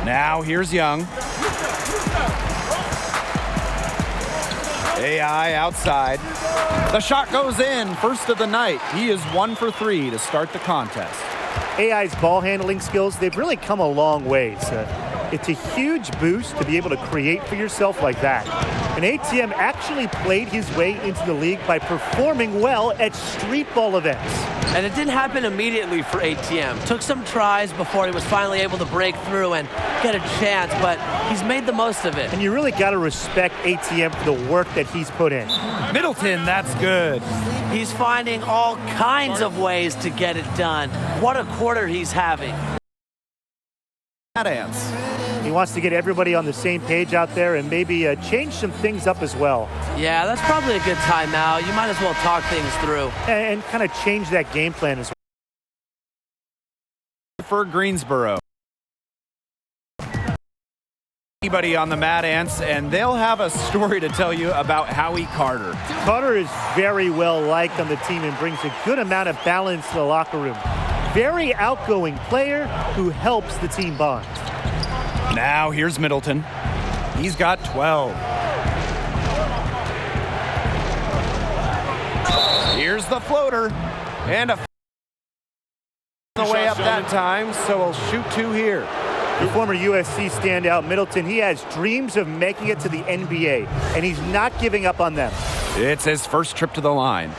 Now here's Young. AI outside. The shot goes in, first of the night. He is 1 for 3 to start the contest. AI's ball handling skills, they've really come a long ways. It's a huge boost to be able to create for yourself like that. And ATM actually played his way into the league by performing well at street ball events. And it didn't happen immediately for ATM. Took some tries before he was finally able to break through and get a chance, but he's made the most of it. And you really got to respect ATM for the work that he's put in. Middleton, that's good. He's finding all kinds of ways to get it done. What a quarter he's having. Dance. He wants to get everybody on the same page out there and maybe change some things up as well. Yeah, that's probably a good timeout. You might as well talk things through. And kind of change that game plan as well. For Greensboro. Anybody on the Mad Ants, and they'll have a story to tell you about Howie Carter. Carter is very well liked on the team and brings a good amount of balance to the locker room. Very outgoing player who helps the team bond. Now here's Middleton. He's got 12. Here's the floater. And a the way up that time, so we'll shoot 2 here. The former USC standout Middleton, he has dreams of making it to the NBA, and he's not giving up on them. It's his first trip to the line.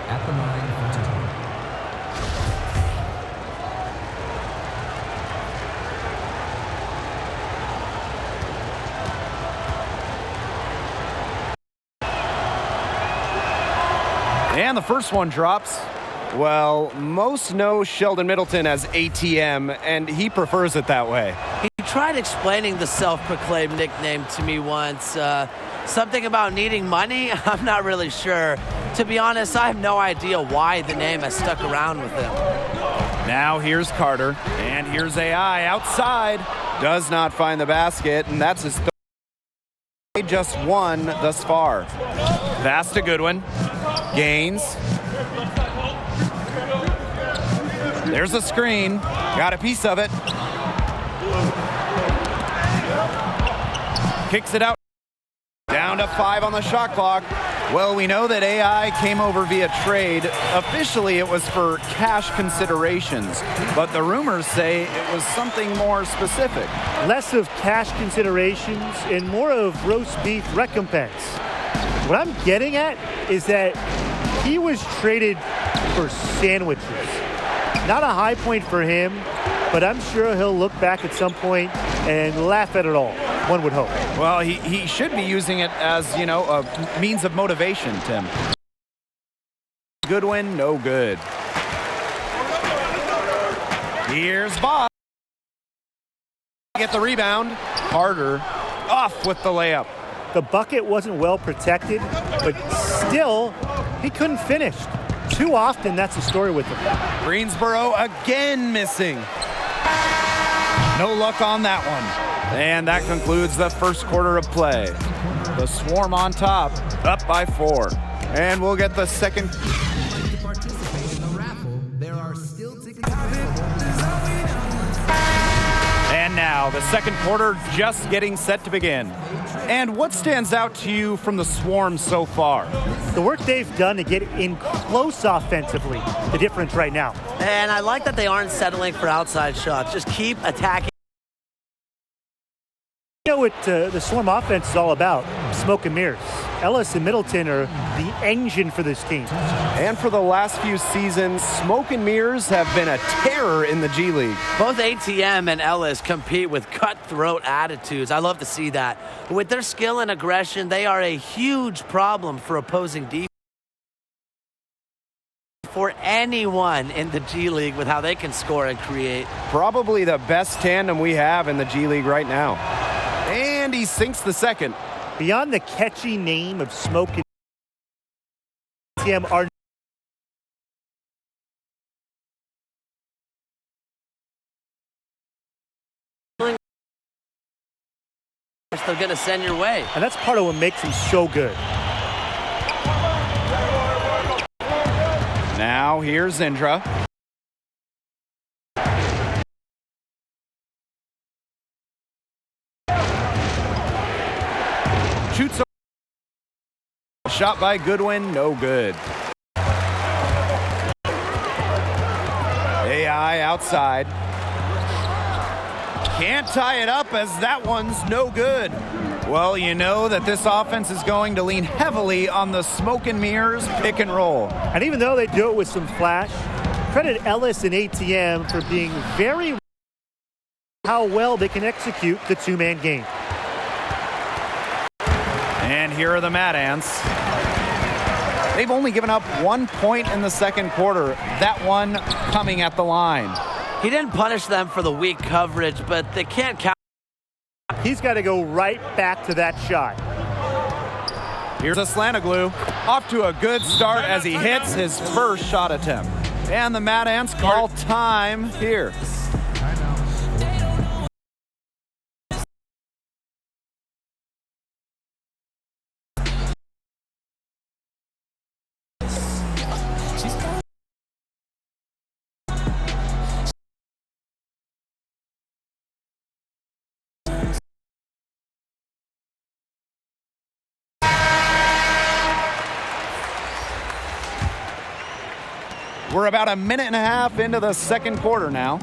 At the line for two. And the first one drops. Well, most know Sheldon Middleton as ATM, and he prefers it that way. He tried explaining the self-proclaimed nickname to me once. Something about needing money? I'm not really sure. To be honest, I have no idea why the name has stuck around with him. Now here's Carter, and here's AI outside. Does not find the basket, and that's his third. Just one thus far. That's a good one. Gains. There's a screen. Got a piece of it. Kicks it out. Down to 5 on the shot clock. Well, we know that AI came over via trade. Officially, it was for cash considerations, but the rumors say it was something more specific. Less of cash considerations and more of roast beef recompense. What I'm getting at is that he was traded for sandwiches. Not a high point for him, but I'm sure he'll look back at some point and laugh at it all, one would hope. Well, he should be using it as, you know, a means of motivation, Tim. Good win, no good. Here's Bob. Get the rebound. Carter off with the layup. The bucket wasn't well protected, but still, he couldn't finish. Too often, that's the story with him. Greensboro again missing. No luck on that one. And that concludes the first quarter of play. The Swarm on top, up by 4. And we'll get the second. To participate in the raffle, there are still tickets available. And now the second quarter just getting set to begin. And what stands out to you from the Swarm so far? The work they've done to get in close offensively, the difference right now. And I like that they aren't settling for outside shots. Just keep attacking. You know what the Swarm offense is all about? Smoke and mirrors. Ellis and Middleton are the engine for this team. And for the last few seasons, Smoke and Mirrors have been a terror in the G League. Both ATM and Ellis compete with cutthroat attitudes. I love to see that. With their skill and aggression, they are a huge problem for opposing defense. For anyone in the G League with how they can score and create. Probably the best tandem we have in the G League right now. And he sinks the second. Beyond the catchy name of Smoke and ATM are they're going to send your way. and that's part of what makes him so good. Now here's Indra. Shoots a shot by Goodwin, no good. AI outside. Can't tie it up as that one's no good. Well, you know that this offense is going to lean heavily on the smoke and mirrors pick and roll. And even though they do it with some flash, credit Ellis and ATM for being very how well they can execute the two-man game. And here are the Mad Ants. They've only given up 1 point in the second quarter. That one coming at the line. He didn't punish them for the weak coverage, but they can't count. He's got to go right back to that shot. Here's a Slantaglue. Off to a good start as he hits his first shot attempt. And the Mad Ants call time here. We're about a minute and a half into the second quarter now.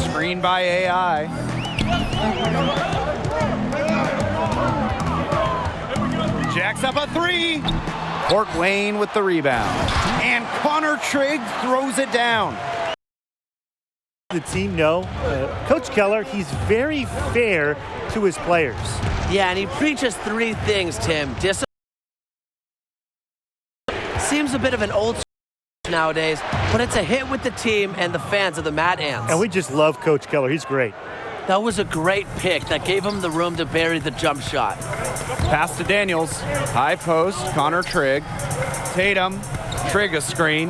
Screen by AI. Jacks up a three. Fort Wayne with the rebound. And Connor Trigg throws it down. The team know, Coach Keller, he's very fair to his players. Yeah, and he preaches three things, Tim. Discipline. Seems a bit of an old nowadays, but it's a hit with the team and the fans of the Mad Ants. And we just love Coach Keller. He's great. That was a great pick that gave him the room to bury the jump shot. Pass to Daniels. High post, Connor Trigg. Tatum, Trigg a screen.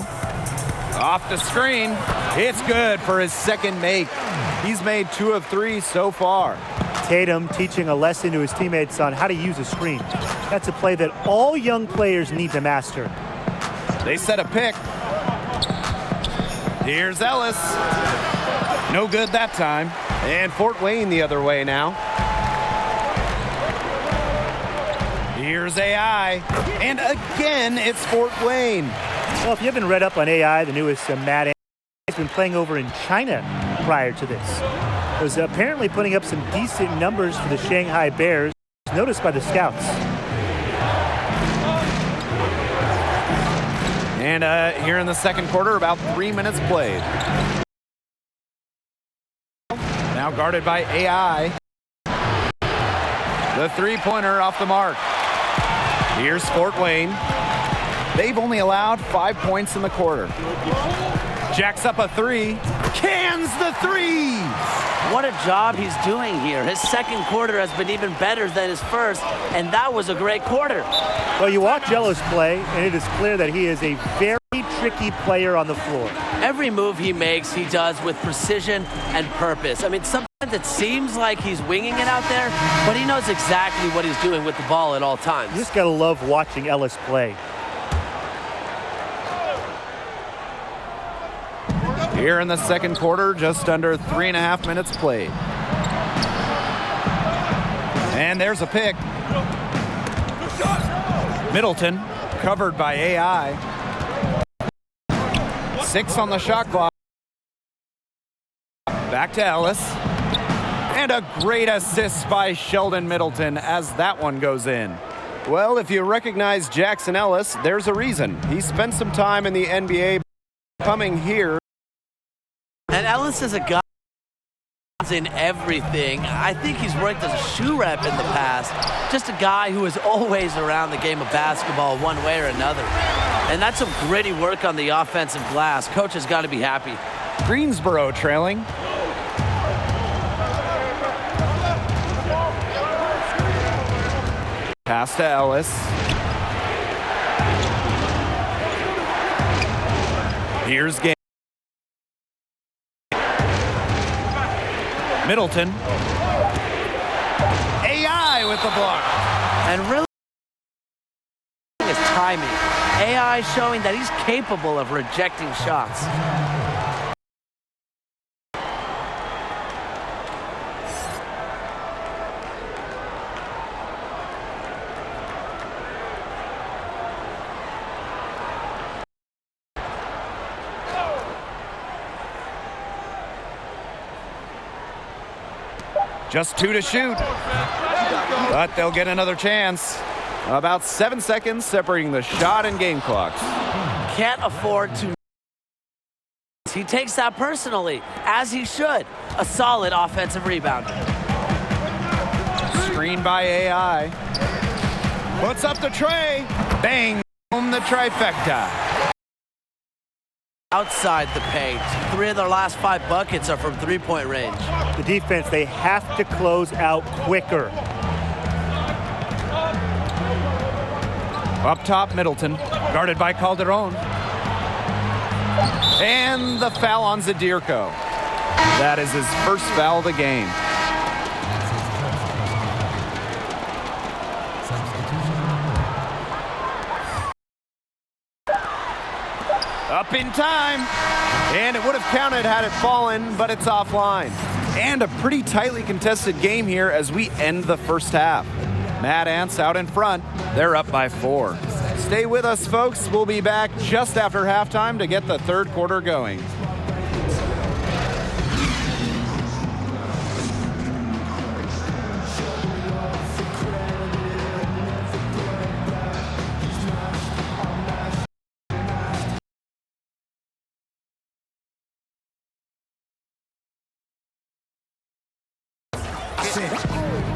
Off the screen. It's good for his second make. He's made 2 of 3 so far. Tatum teaching a lesson to his teammates on how to use a screen. That's a play that all young players need to master. They set a pick. Here's Ellis. No good that time. And Fort Wayne the other way now. Here's AI. And again, it's Fort Wayne. Well, if you haven't read up on AI, the newest Mad Ants, he's been playing over in China prior to this. He was apparently putting up some decent numbers for the Shanghai Bears, noticed by the scouts. And here in the second quarter, about 3 minutes played. Now guarded by AI. The three-pointer off the mark. Here's Fort Wayne. They've only allowed 5 points in the quarter. Jacks up a three. Cans the three. What a job he's doing here. His second quarter has been even better than his first, and that was a great quarter. Well, you watch Ellis play, and it is clear that he is a very tricky player on the floor. Every move he makes, he does with precision and purpose. I mean, sometimes it seems like he's winging it out there, but he knows exactly what he's doing with the ball at all times. You just got to love watching Ellis play. Here in the second quarter, just under 3.5 minutes played. And there's a pick. Middleton, covered by AI. 6 on the shot clock. Back to Ellis. And a great assist by Sheldon Middleton as that one goes in. Well, if you recognize Jackson Ellis, there's a reason. He spent some time in the NBA coming here. And Ellis is a guy in everything. I think he's worked as a shoe rep in the past. Just a guy who is always around the game of basketball one way or another. And that's some gritty work on the offensive glass. Coach has got to be happy. Greensboro trailing. Pass to Ellis. Here's game. Middleton. AI with the block. And really his timing. AI showing that he's capable of rejecting shots. Just 2 to shoot. But they'll get another chance. About 7 seconds separating the shot and game clocks. Can't afford to. He takes that personally, as he should. A solid offensive rebound. Screen by AI. Puts up the tray. Bang. Home the trifecta. Outside the paint. 3 of their last 5 buckets are from three-point range. The defense, they have to close out quicker. Up top, Middleton, guarded by Calderon. And the foul on Zadirko. That is his first foul of the game. Up in time, and it would have counted had it fallen, but it's offline. And a pretty tightly contested game here as we end the first half. Mad Ants out in front, they're up by 4. Stay with us, folks. We'll be back just after halftime to get the third quarter going.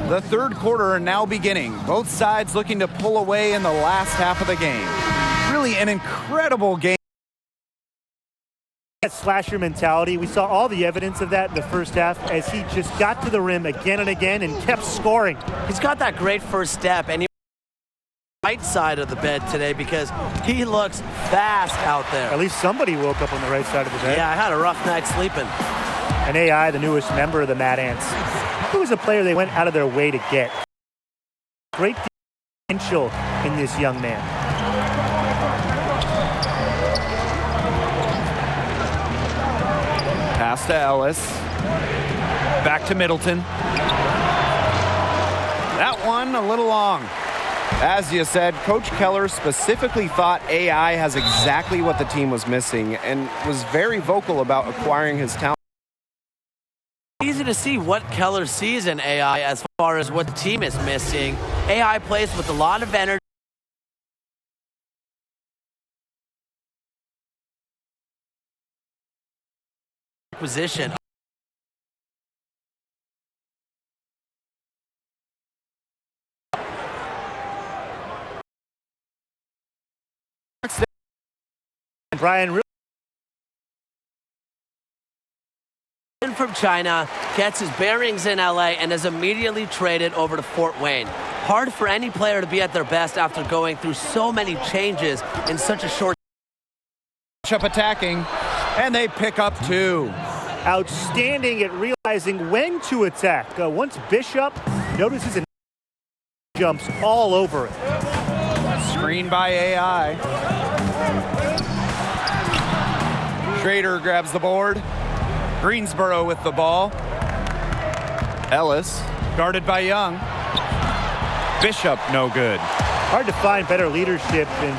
The third quarter now beginning. Both sides looking to pull away in the last half of the game. Really an incredible game. That slasher mentality, we saw all the evidence of that in the first half as he just got to the rim again and again and kept scoring. He's got that great first step, and he right side of the bed today because he looks fast out there. At least somebody woke up on the right side of the bed. Yeah, I had a rough night sleeping. And AI, the newest member of the Mad Ants, he was a player they went out of their way to get. Great potential in this young man. Pass to Ellis. Back to Middleton. That one a little long. As you said, Coach Keller specifically thought AI has exactly what the team was missing and was very vocal about acquiring his talent. Easy to see what Keller sees in AI as far as what the team is missing. AI plays with a lot of energy. Position. Brian, from China, gets his bearings in LA and is immediately traded over to Fort Wayne. Hard for any player to be at their best after going through so many changes in such a short Up attacking, and they pick up 2. outstanding at realizing when to attack. Once Bishop notices and jumps all over it. Screen by AI. Schrader grabs the board. Greensboro with the ball. Ellis, guarded by Young. Bishop, no good. Hard to find better leadership than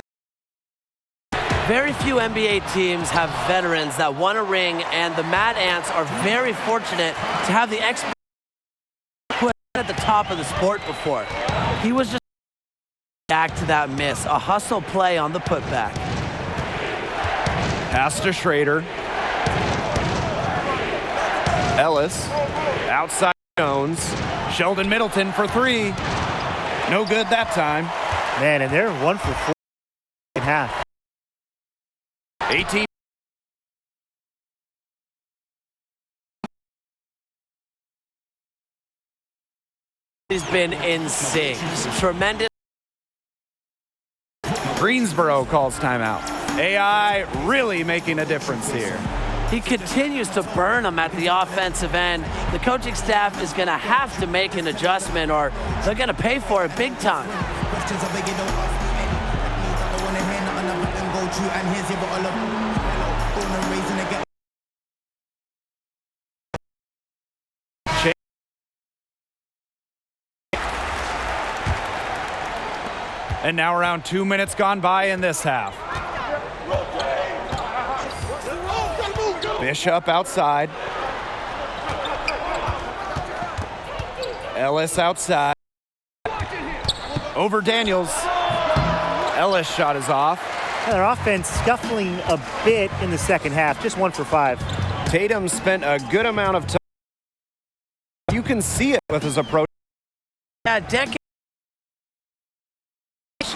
Very few NBA teams have veterans that won a ring, and the Mad Ants are very fortunate to have the expert who had been at the top of the sport before. He was just back to that miss, a hustle play on the putback. Pass to Schrader. Ellis, outside Jones. Sheldon Middleton for 3. No good that time. man, and they're 1 for 4 in half. 18. He's been insane. Tremendous. Greensboro calls timeout. AI really making a difference here. He continues to burn them at the offensive end. The coaching staff is going to have to make an adjustment or they're going to pay for it big time. And now around 2 minutes gone by in this half. Bishop outside. Ellis outside. Over Daniels. Ellis shot is off. Their offense scuffling a bit in the second half, just 1 for 5. Tatum spent a good amount of time. You can see it with his approach. Yeah, decade.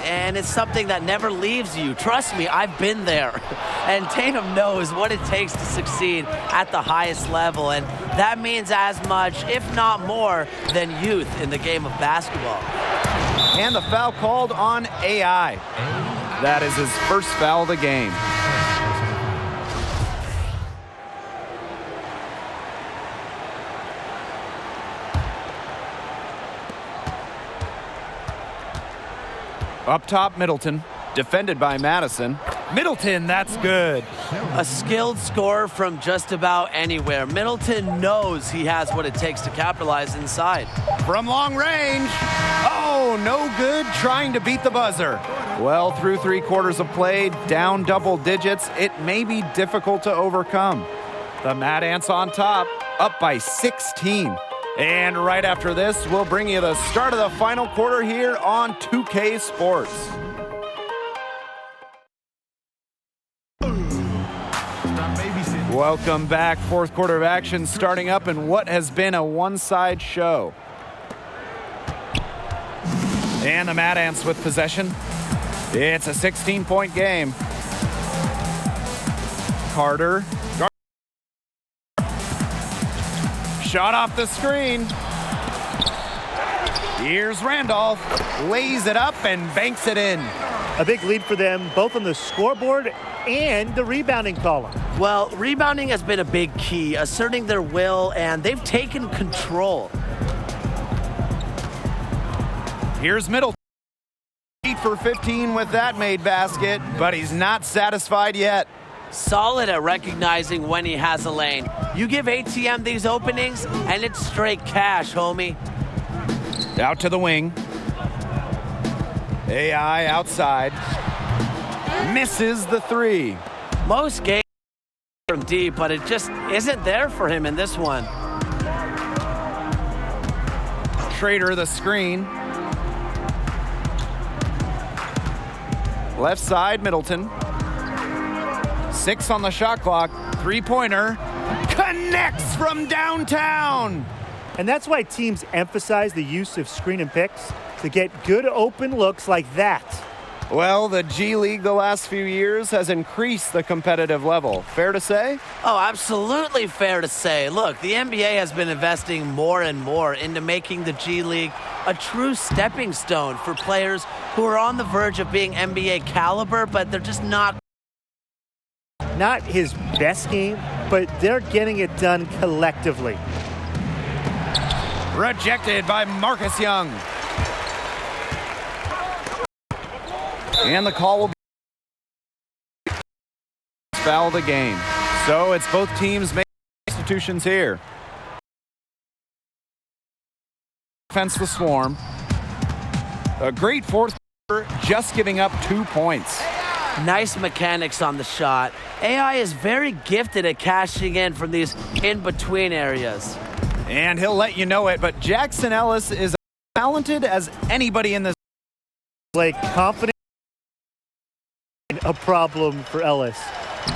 And it's something that never leaves you. Trust me, I've been there. And Tatum knows what it takes to succeed at the highest level. And that means as much, if not more, than youth in the game of basketball. And the foul called on AI. That is his first foul of the game. Up top, Middleton, defended by Madison. Middleton, that's good. A skilled scorer from just about anywhere. Middleton knows he has what it takes to capitalize inside. From long range. Oh, no good, trying to beat the buzzer. Well, through 3 quarters of play, down double digits, it may be difficult to overcome. The Mad Ants on top, up by 16. And right after this, we'll bring you the start of the final quarter here on 2K Sports. Welcome back. Fourth quarter of action starting up in what has been a one-side show. And the Mad Ants with possession. It's a 16-point game. Carter. Shot off the screen. Here's Randolph. Lays it up and banks it in. A big lead for them, both on the scoreboard and the rebounding column. Well, rebounding has been a big key, asserting their will, and they've taken control. Here's Middleton. 8 for 15 with that made basket, but he's not satisfied yet. Solid at recognizing when he has a lane. You give ATM these openings, and it's straight cash, homie. Out to the wing. AI outside. Misses the 3. Most games from deep, but it just isn't there for him in this one. Schrader the screen. Left side, Middleton. 6 on the shot clock. 3-pointer. Connects from downtown. And that's why teams emphasize the use of screen and picks to get good open looks like that. Well, the G League the last few years has increased the competitive level. Fair to say? Oh, absolutely fair to say. Look, the NBA has been investing more and more into making the G League a true stepping stone for players who are on the verge of being NBA caliber, but they're just not. Not his best game, but they're getting it done collectively. Rejected by Marcus Young. And the call will be foul of the game. So it's both teams making substitutions here. Defense the Swarm. A great fourth quarter, just giving up 2 points. Nice mechanics on the shot. AI is very gifted at cashing in from these in-between areas. And he'll let you know it, but Jackson Ellis is as talented as anybody in this. Like confident, a problem for Ellis.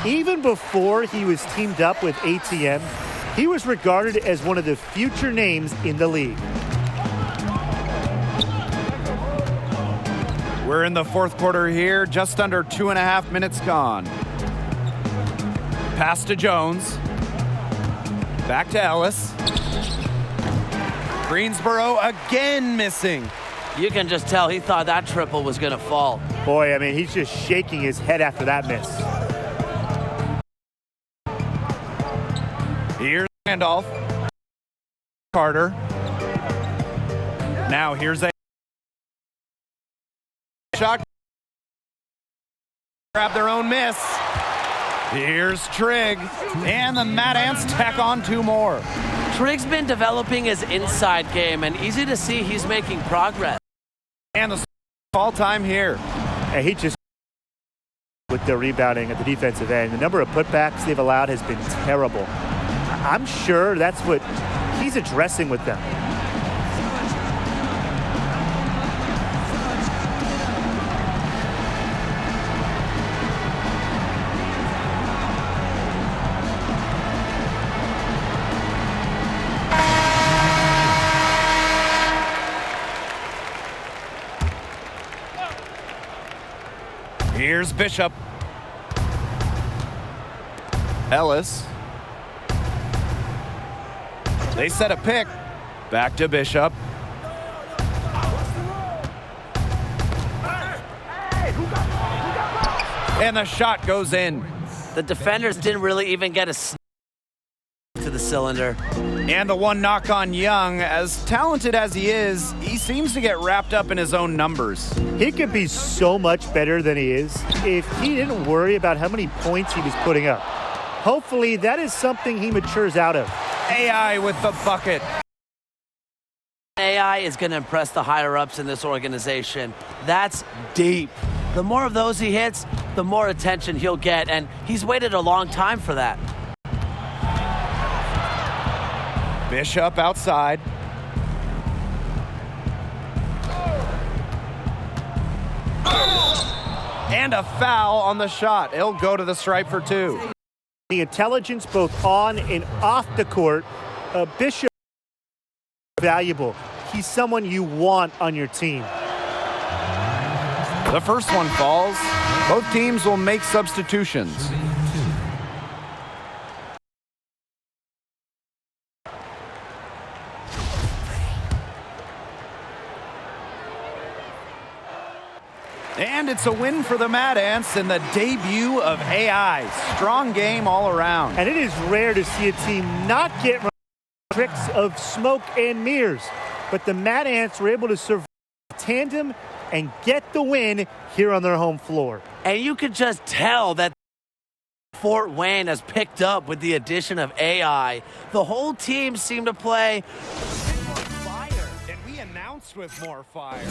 Even before he was teamed up with ATM, he was regarded as one of the future names in the league. We're in the fourth quarter here, just under 2.5 minutes gone. Pass to Jones. Back to Ellis. Greensboro again missing. You can just tell he thought that triple was going to fall. Boy, I mean, he's just shaking his head after that miss. Here's Randolph. Carter. Now here's a shot. Grab their own miss. Here's Trigg. And the Mad Ants tack on 2 more. Trigg's been developing his inside game, and easy to see he's making progress. And the fall time here. And he just, with their rebounding at the defensive end, the number of putbacks they've allowed has been terrible. I'm sure that's what he's addressing with them. Here's Bishop. Ellis. They set a pick. Back to Bishop. And the shot goes in. The defenders didn't really even get a sniff to the cylinder. And the one knock on Young, as talented as he is, he seems to get wrapped up in his own numbers. He could be so much better than he is if he didn't worry about how many points he was putting up. Hopefully, that is something he matures out of. AI with the bucket. AI is going to impress the higher-ups in this organization. That's deep. The more of those he hits, the more attention he'll get, and he's waited a long time for that. Bishop outside. And a foul on the shot. He'll go to the stripe for 2. The intelligence both on and off the court, Bishop is valuable. He's someone you want on your team. The first one falls. Both teams will make substitutions. And it's a win for the Mad Ants in the debut of AI. Strong game all around. And it is rare to see a team not get tricks of smoke and mirrors. But the Mad Ants were able to survive tandem and get the win here on their home floor. And you could just tell that Fort Wayne has picked up with the addition of AI. The whole team seemed to play fire, and we announced with more fire.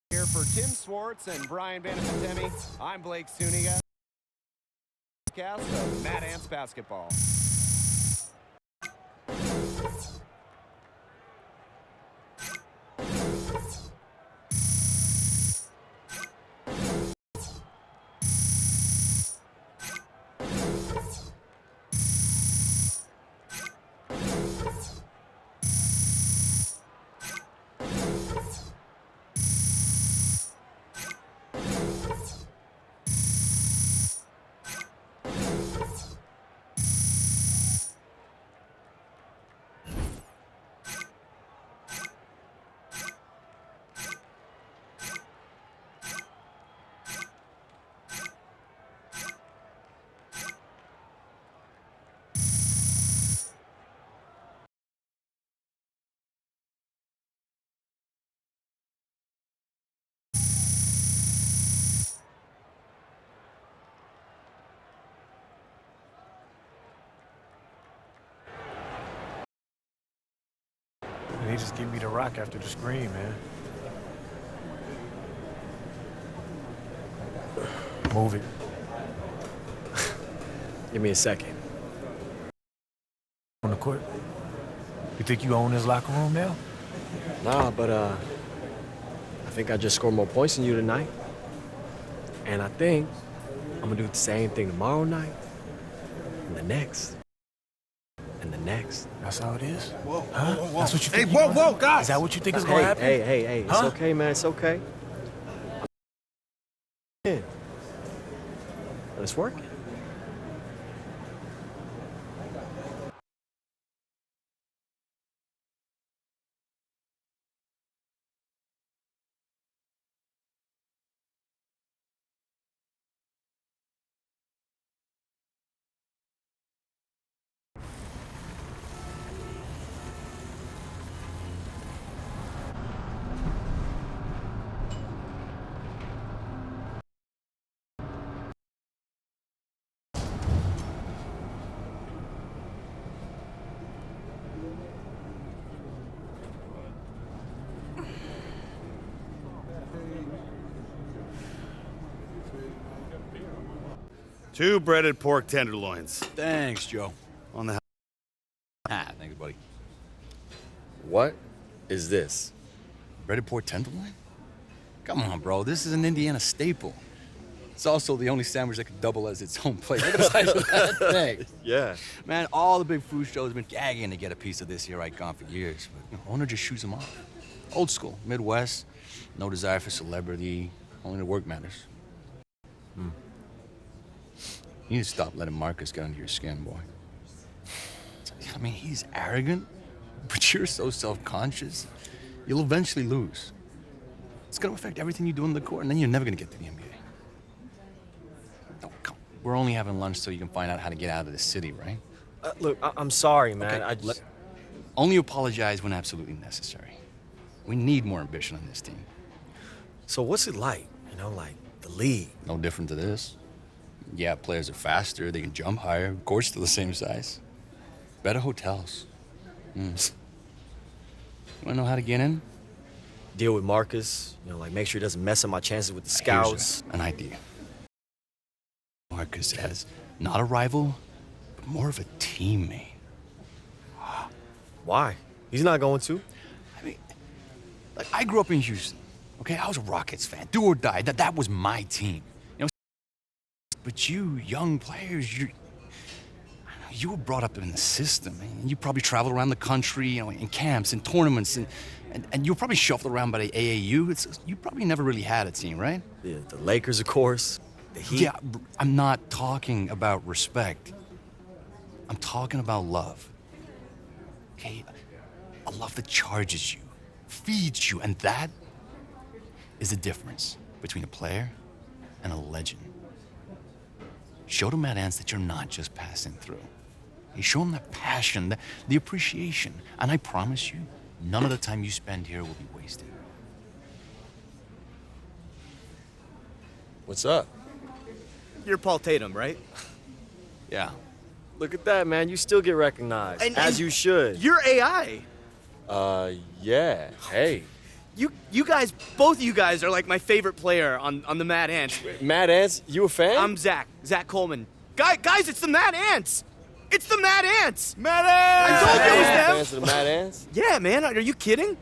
Here for Tim Swartz and Brian Banafantemi, I'm Blake Suniga. Cast of Mad Ants Basketball. They just give me the rock after the screen, man. Move it. Give me a second. On the court. You think you own this locker room now? Nah, but I think I just scored more points than you tonight. And I think I'm gonna do the same thing tomorrow night, and the next, and the next. That's how it is? Whoa, huh? whoa, whoa. That's what you Hey, think? whoa, guys! Is that what you think is gonna happen? Hey, it's Huh? okay, man, it's okay. But it's working. Two breaded pork tenderloins. Thanks, Joe. On the Thanks, buddy. What is this? Breaded pork tenderloin? Come on, bro. This is an Indiana staple. It's also the only sandwich that could double as its own plate. Look at the size of that thing. Yeah. Man, all the big food shows have been gagging to get a piece of this here icon for years. But owner just shoots them off. Old school, Midwest, no desire for celebrity, only the work matters. You need to stop letting Marcus get under your skin, boy. I mean, he's arrogant, but you're so self-conscious. You'll eventually lose. It's gonna affect everything you do on the court, and then you're never gonna get to the NBA. Oh, come on. We're only having lunch so you can find out how to get out of the city, right? Look, I'm sorry, man. Okay, only apologize when absolutely necessary. We need more ambition on this team. So what's it like? You know, like the league? No different to this. Yeah, players are faster, they can jump higher, court's still the same size. Better hotels. You wanna know how to get in? Deal with Marcus, you know, like make sure he doesn't mess up my chances with the scouts. Here's an idea. Marcus as not a rival, but more of a teammate. Why? He's not going to. I mean, like, I grew up in Houston, okay? I was a Rockets fan, do or die. That was my team. You know, but you, young players, you were brought up in the system, and you probably traveled around the country, you know, in camps and tournaments, and you were probably shuffled around by the AAU. You probably never really had a team, right? Yeah, the Lakers, of course. The Heat. Yeah, I'm not talking about respect. I'm talking about love. Okay? A love that charges you, feeds you, and that is the difference between a player and a legend. Show the Mad Ants that you're not just passing through. You show them that passion, the appreciation, and I promise you, none of the time you spend here will be wasted. What's up? You're Paul Tatum, right? Yeah. Look at that, man. You still get recognized, as you should. You're AI. Yeah. Hey. You guys, both of you guys are like my favorite player on the Mad Ants. Mad Ants, you a fan? I'm Zach Coleman. Guys, it's the Mad Ants. It's the Mad Ants. Mad Ants. I told you it was them. Fans of the Mad Ants? Yeah, man. Are you kidding?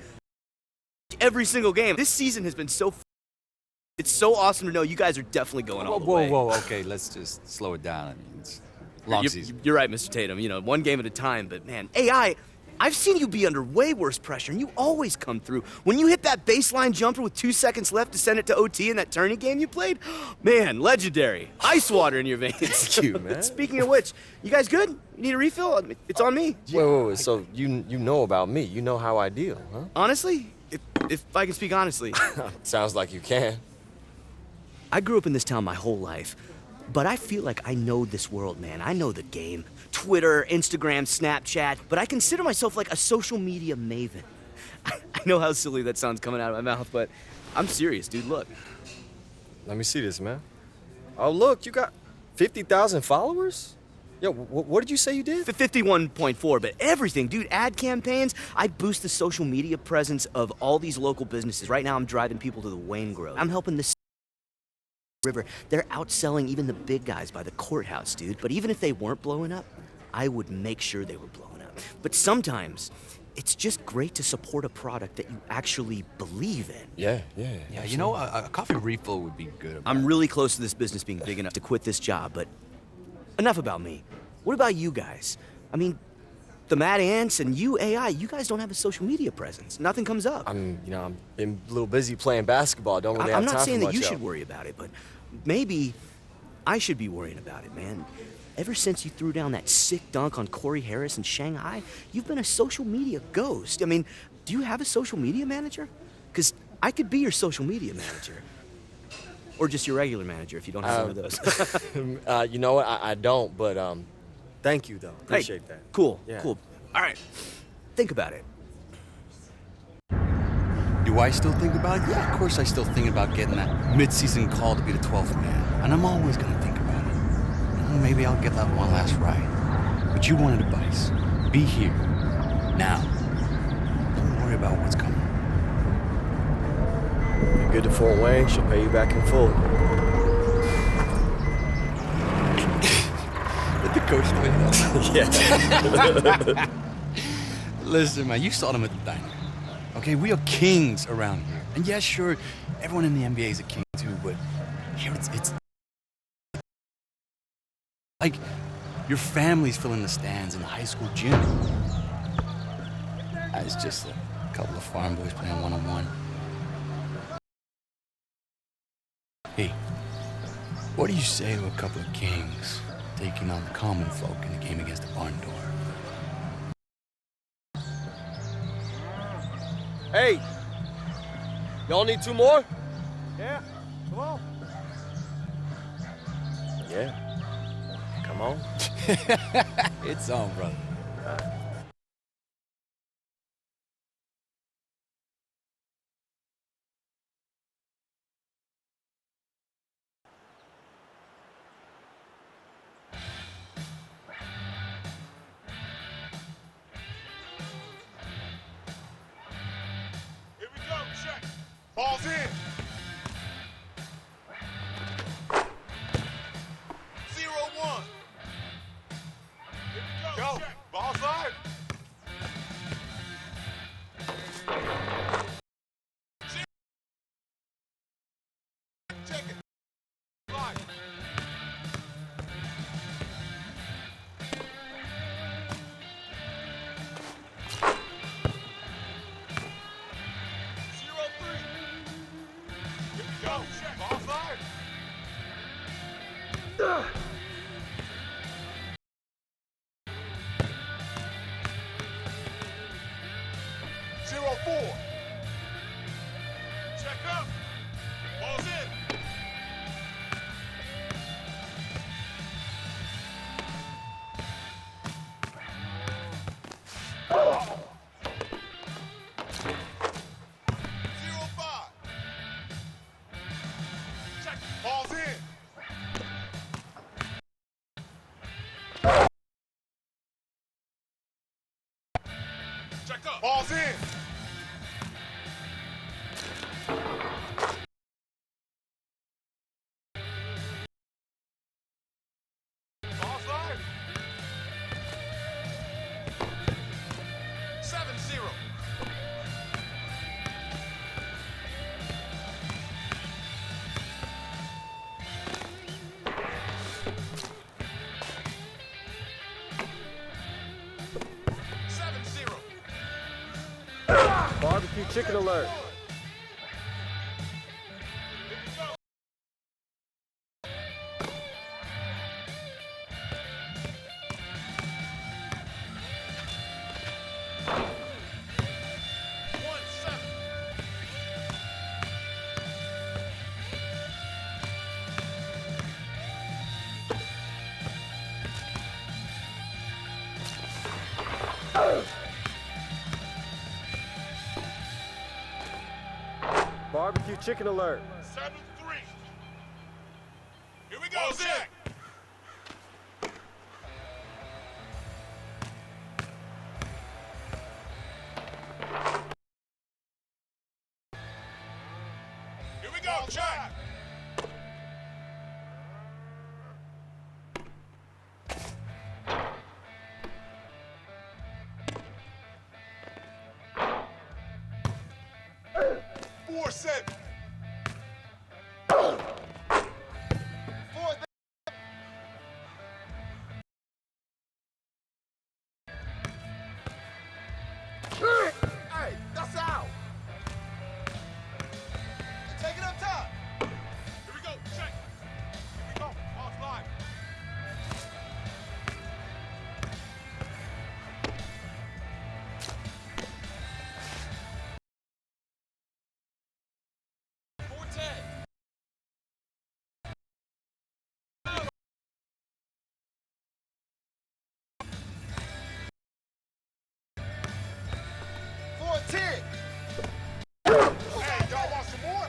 Every single game. This season has been so. It's so awesome to know you guys are definitely going all the way. Whoa, okay, let's just slow it down. I mean, it's long season. You're right, Mr. Tatum. You know, one game at a time. But man, AI, I've seen you be under way worse pressure, and you always come through. When you hit that baseline jumper with 2 seconds left to send it to OT in that tourney game you played, man, legendary. Ice water in your veins. Thank you, man. Speaking of which, you guys good? You need a refill? It's on me. Wait. So you know about me? You know how I deal, huh? Honestly, if I can speak honestly, Sounds like you can. I grew up in this town my whole life, but I feel like I know this world, man. I know the game. Twitter, Instagram, Snapchat, but I consider myself like a social media maven. I know how silly that sounds coming out of my mouth, but I'm serious, dude. Look. Let me see this, man. Oh, look, you got 50,000 followers? Yo, what did you say you did? 51.4, but everything, dude. Ad campaigns. I boost the social media presence of all these local businesses. Right now, I'm driving people to the Wayne Grove. I'm helping the river. They're outselling even the big guys by the courthouse, dude. But even if they weren't blowing up, I would make sure they were blowing up. But sometimes, it's just great to support a product that you actually believe in. Yeah. You know, a coffee refill would be good. I'm really close to this business being big enough to quit this job, but enough about me. What about you guys? I mean, the Mad Ants and you, AI, you guys don't have a social media presence. Nothing comes up. I'm been a little busy playing basketball. Don't really have I'm time not saying for that you much should worry about it, but maybe I should be worrying about it, man. Ever since you threw down that sick dunk on Corey Harris in Shanghai, you've been a social media ghost. I mean, do you have a social media manager? Because I could be your social media manager. Or just your regular manager if you don't have one of those. You know what? I don't, but thank you, though. Appreciate Hey, that. Cool, Yeah. cool. All right, think about it. Do I still think about it? Yeah, of course I still think about getting that mid-season call to be the 12th man. And I'm always going to think about it. Maybe I'll get that one last ride. But you wanted advice. Be here. Now. Don't worry about what's coming. You're good to Fort Wayne. She'll pay you back in full. Let the coach know that. Yeah. Listen, man, you saw them at the diner. Okay, we are kings around here. And yeah, sure, everyone in the NBA is a king too, but here it's like your family's filling the stands in the high school gym. It's just a couple of farm boys playing one-on-one. Hey, What do you say to a couple of kings taking on the common folk in a game against the barn door? Hey, y'all need 2 more? Yeah, come on. Yeah. Come on. It's on, brother. Here we go, check. Ball's in. 0-1. Here we go, check. Ball's live. Check it. Live. Go, check. Ball's live. Zero 4. Check up. Ball's in. Zero 5. Check. Ball's in. Check up. Ball's in. Ball's live. 7-0. Barbecue chicken alert. Barbecue chicken alert. 7-3. Here we go, Zach. Here we go, Jack. Four 7. Hey, that's out. Take it up top. Here we go, check. Here we go, ball's live. Hey, y'all want some more?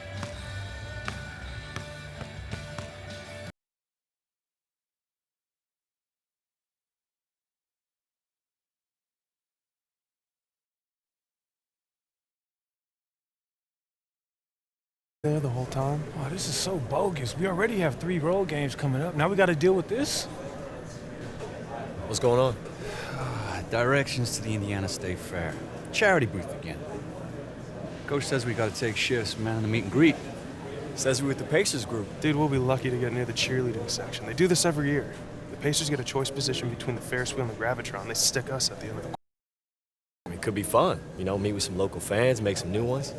There the whole time? Wow, this is so bogus. We already have 3 road games coming up. Now we got to deal with this? What's going on? Directions to the Indiana State Fair. Charity booth again. Coach says we got to take shifts, man, the meet and greet. Says we're with the Pacers group. Dude, we'll be lucky to get near the cheerleading section. They do this every year. The Pacers get a choice position between the Ferris wheel and the Gravitron. They stick us at the end of the It could be fun. You know, meet with some local fans, make some new ones.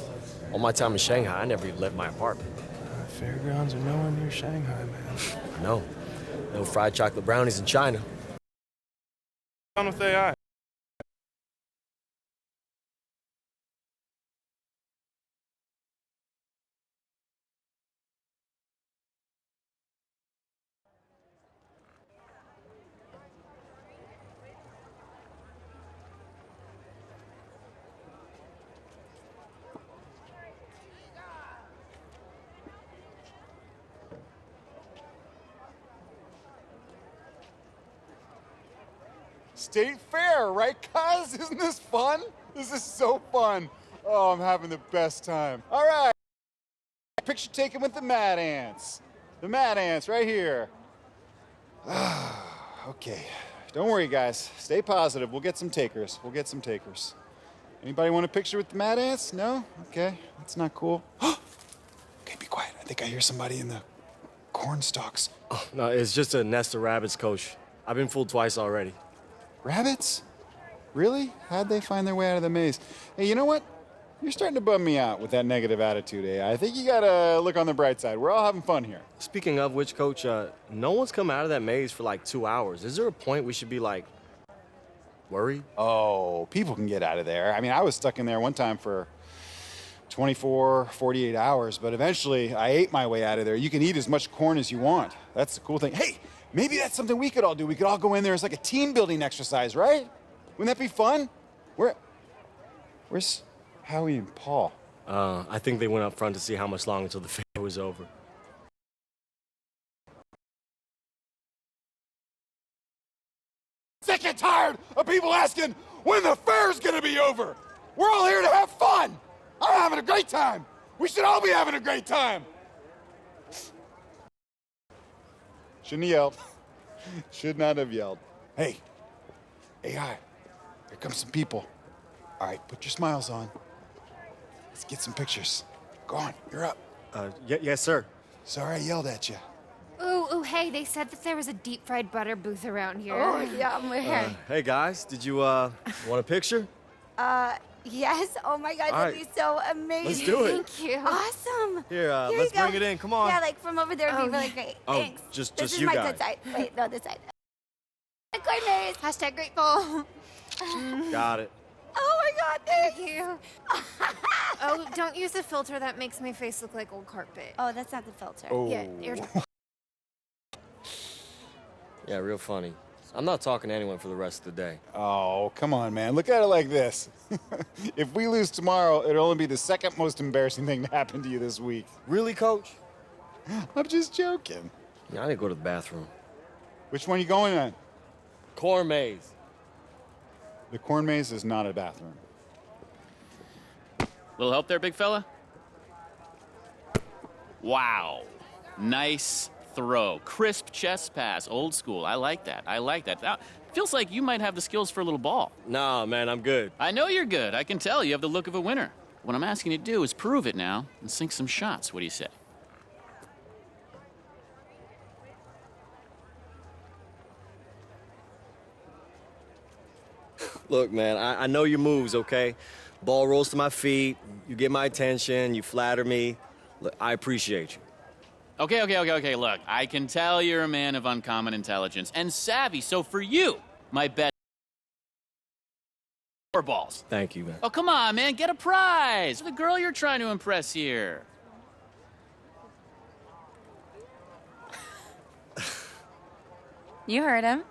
All my time in Shanghai, I never even left my apartment. Fairgrounds are nowhere near Shanghai, man. No. No fried chocolate brownies in China. On with AI. State Fair, right, cuz? Isn't this fun? This is so fun. Oh, I'm having the best time. All right. Picture taken with the Mad Ants. The Mad Ants right here. Okay. Don't worry, guys. Stay positive. We'll get some takers. We'll get some takers. Anybody want a picture with the Mad Ants? No? Okay. That's not cool. Okay, be quiet. I think I hear somebody in the corn stalks. Oh, no, it's just a nest of rabbits, Coach. I've been fooled twice already. Rabbits? Really? How'd they find their way out of the maze? Hey, you know what? You're starting to bum me out with that negative attitude, eh? I think you gotta look on the bright side. We're all having fun here. Speaking of which, Coach, no one's come out of that maze for like 2 hours. Is there a point we should be like, worried? Oh, people can get out of there. I mean, I was stuck in there one time for 24, 48 hours, but eventually I ate my way out of there. You can eat as much corn as you want. That's the cool thing. Hey, maybe that's something we could all do. We could all go in there as like a team building exercise, right? Wouldn't that be fun? Where's Howie and Paul? I think they went up front to see how much longer until the fair was over. Sick and tired of people asking when the fair's gonna be over. We're all here to have fun. I'm having a great time. We should all be having a great time. Shouldn't have yelled. Should not have yelled. Hey, AI, here come some people. All right, put your smiles on. Let's get some pictures. Go on, you're up. Yes, sir. Sorry I yelled at you. Ooh, hey, they said that there was a deep fried butter booth around here. Oh, yeah. Hey, guys, did you want a picture? Yes. Oh my God, All that'd right. be so amazing. Let's do it. Thank you. Awesome. Here, Here let's you go. bring it in. Come on. Yeah, like from over there would be really great. Oh, Thanks. just this is you my guys. good side. Wait, no, this side. Corn maze. Hashtag grateful. Got it. Oh my God, thank you. Oh, don't use a filter. That makes my face look like old carpet. Oh, that's not the filter. Oh. Yeah, you're... Yeah, real funny. I'm not talking to anyone for the rest of the day. Oh, come on, man. Look at it like this. If we lose tomorrow, it'll only be the second most embarrassing thing to happen to you this week. Really, Coach? I'm just joking. Yeah, I need to go to the bathroom. Which one are you going on? Corn maze. The corn maze is not a bathroom. Little help there, big fella? Wow. Nice throw. Crisp chest pass. Old school. I like that. I like that. Now, feels like you might have the skills for a little ball. Nah, man, I'm good. I know you're good. I can tell you have the look of a winner. What I'm asking you to do is prove it now and sink some shots. What do you say? Look, man, I know your moves, okay? Ball rolls to my feet, you get my attention, you flatter me. Look, I appreciate you. Okay. Look, I can tell you're a man of uncommon intelligence and savvy, so for you, my bet. Four balls. Thank you, man. Oh, come on, man. Get a prize for the girl you're trying to impress here. You heard him.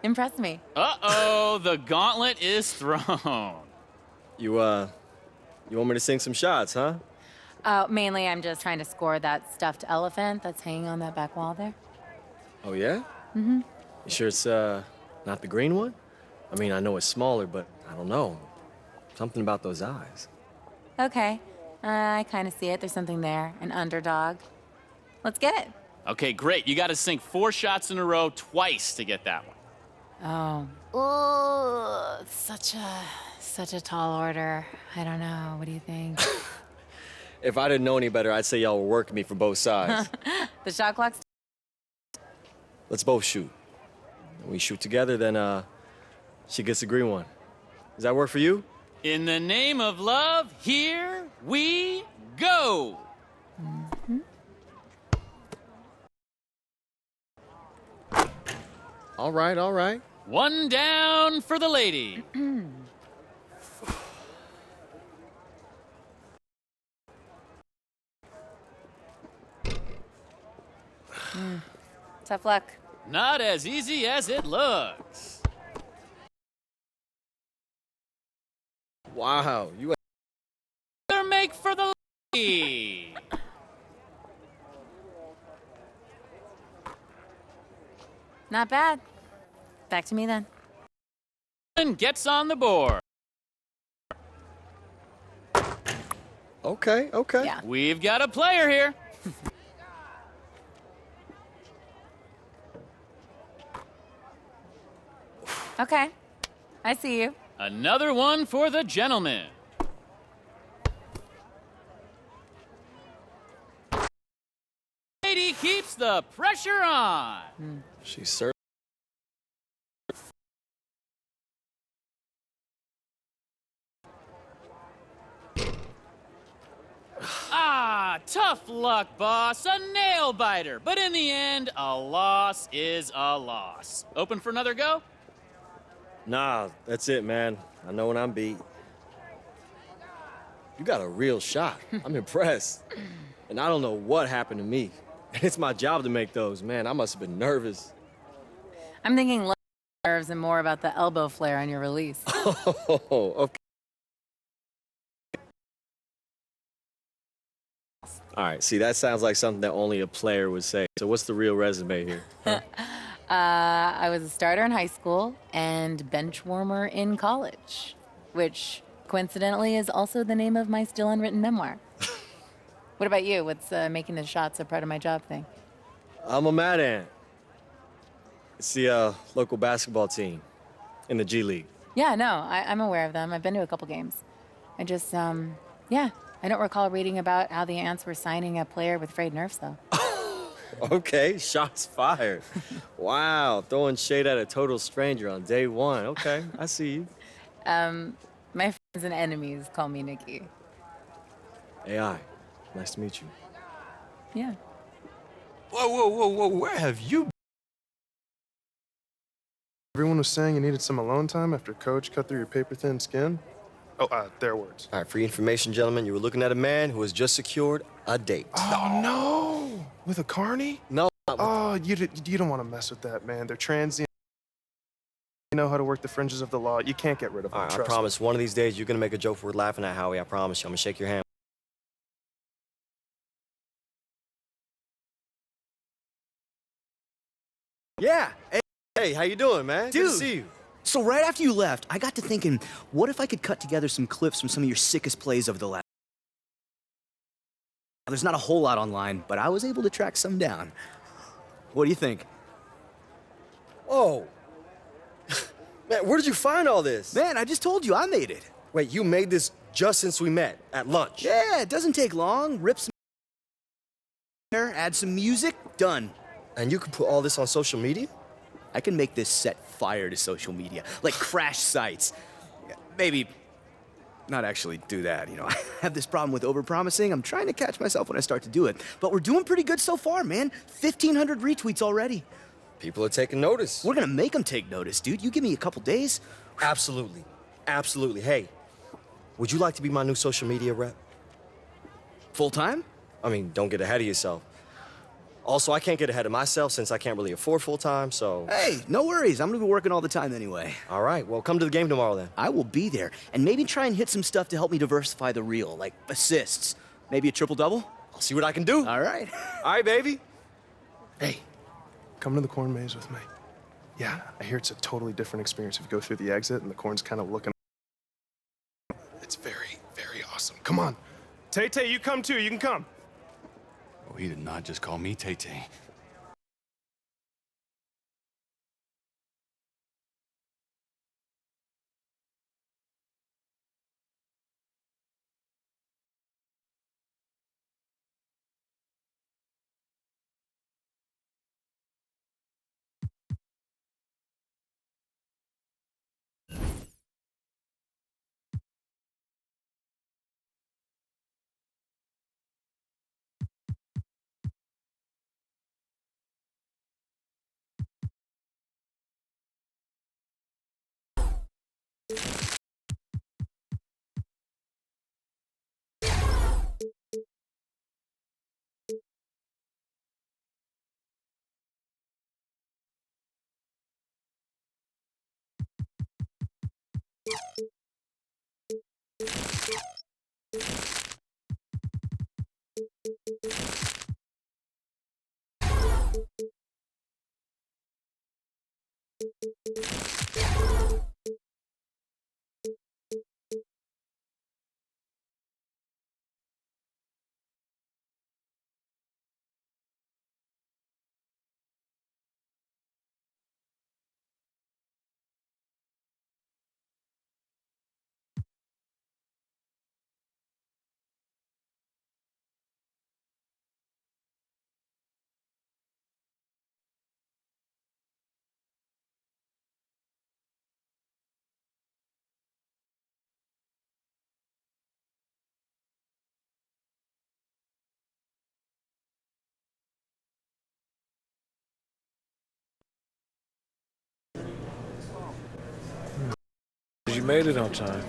Impress me. Uh-oh, the gauntlet is thrown. You want me to sink some shots, huh? Mainly, I'm just trying to score that stuffed elephant that's hanging on that back wall there. Oh, yeah? Mm-hmm. You sure it's, not the green one? I mean, I know it's smaller, but I don't know. Something about those eyes. Okay. I kind of see it. There's something there. An underdog. Let's get it. Okay, great. You got to sink 4 shots in a row twice to get that one. Oh, such a tall order. I don't know. What do you think? If I didn't know any better, I'd say y'all were working me from both sides. The shot clock's... Let's both shoot. When we shoot together, then, she gets the green one. Does that work for you? In the name of love, here we go. Mhm. All right, all right. One down for the lady. Tough luck. Not as easy as it looks. Wow, you Another make for the lady. Not bad. Back to me then. And gets on the board. okay, okay. Yeah. We've got a player here. Okay. I see you. Another one for the gentleman. Lady keeps the pressure on. She's certainly. Ah, tough luck, boss. A nail biter. But in the end, a loss is a loss. Open for another go? Nah, that's it, man. I know when I'm beat. You got a real shot. I'm impressed. And I don't know what happened to me. It's my job to make those. Man, I must have been nervous. I'm thinking less nerves and more about the elbow flare on your release. Oh, okay. All right, see, that sounds like something that only a player would say. So what's the real resume here? Huh? I was a starter in high school and bench warmer in college, which coincidentally is also the name of my still unwritten memoir. What about you? What's making the shots a part of my job thing? I'm a Mad Ant. It's the local basketball team in the G League. Yeah, no, I'm aware of them. I've been to a couple games. I just, yeah, I don't recall reading about how the Ants were signing a player with frayed nerves, though. Okay, shots fired. Wow, throwing shade at a total stranger on day one. Okay, I see you. My friends and enemies call me Nikki. AI, nice to meet you. Yeah. Whoa, whoa, whoa, whoa, where have you been? Everyone was saying you needed some alone time after Coach cut through your paper-thin skin. Oh, their words. All right, for your information, gentlemen, you were looking at a man who has just secured a date. Oh, no! With a carny? No. Oh, you don't want to mess with that, man. They're transient. You know how to work the fringes of the law. You can't get rid of them. All right, I trust promise one of these days you're gonna make a joke worth laughing at, Howie. I promise you. I'm gonna shake your hand. Yeah. Hey, how you doing, man? Good to Dude. see you. So right after you left, I got to thinking, what if I could cut together some clips from some of your sickest plays over the last... There's not a whole lot online, but I was able to track some down. What do you think? Oh. Man, where did you find all this? Man, I just told you, I made it. Wait, you made this just since we met at lunch? Yeah, it doesn't take long. Rip some add some music, done. And you can put all this on social media? I can make this set fire to social media, like crash sites. Maybe not actually do that, you know. I have this problem with overpromising. I'm trying to catch myself when I start to do it. But we're doing pretty good so far, man. 1,500 retweets already. People are taking notice. We're gonna make them take notice, dude. You give me a couple days. Absolutely. Absolutely. Hey, would you like to be my new social media rep? Full time? I mean, don't get ahead of yourself. Also, I can't get ahead of myself since I can't really afford full time, so... Hey, no worries. I'm gonna be working all the time anyway. All right, well, come to the game tomorrow then. I will be there. And maybe try and hit some stuff to help me diversify the reel, like assists. Maybe a triple-double? I'll see what I can do. All right. All right, baby. Hey, come to the corn maze with me. Yeah, I hear it's a totally different experience if you go through the exit and the corn's kind of looking... It's very, very awesome. Come on. Tay-Tay, you come too. You can come. Oh, he did not just call me Tay-Tay. You made it on time.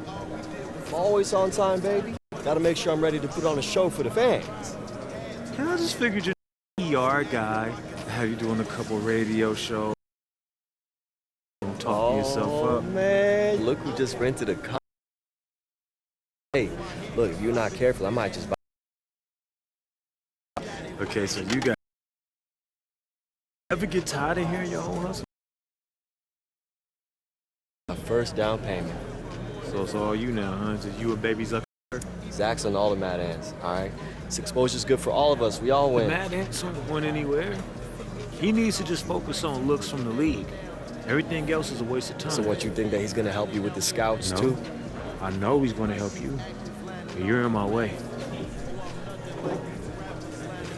I'm always on time, baby. Gotta make sure I'm ready to put on a show for the fans. I just figured you're a PR guy. Have you doing a couple radio shows. Talking yourself up. Man, look who just rented a car. Hey, look, if you're not careful, I might just buy. Okay, so you got. Ever get tired of hearing your own hustle? My first down payment. So it's all you now, huh? Just you and Baby Zucker? Zach's on all the Mad Ants, all right? This exposure's good for all of us. We all win. The Mad Ants aren't going anywhere. He needs to just focus on looks from the league. Everything else is a waste of time. So what, you think that he's gonna help you with the scouts, No. too? I know he's gonna help you. But you're in my way.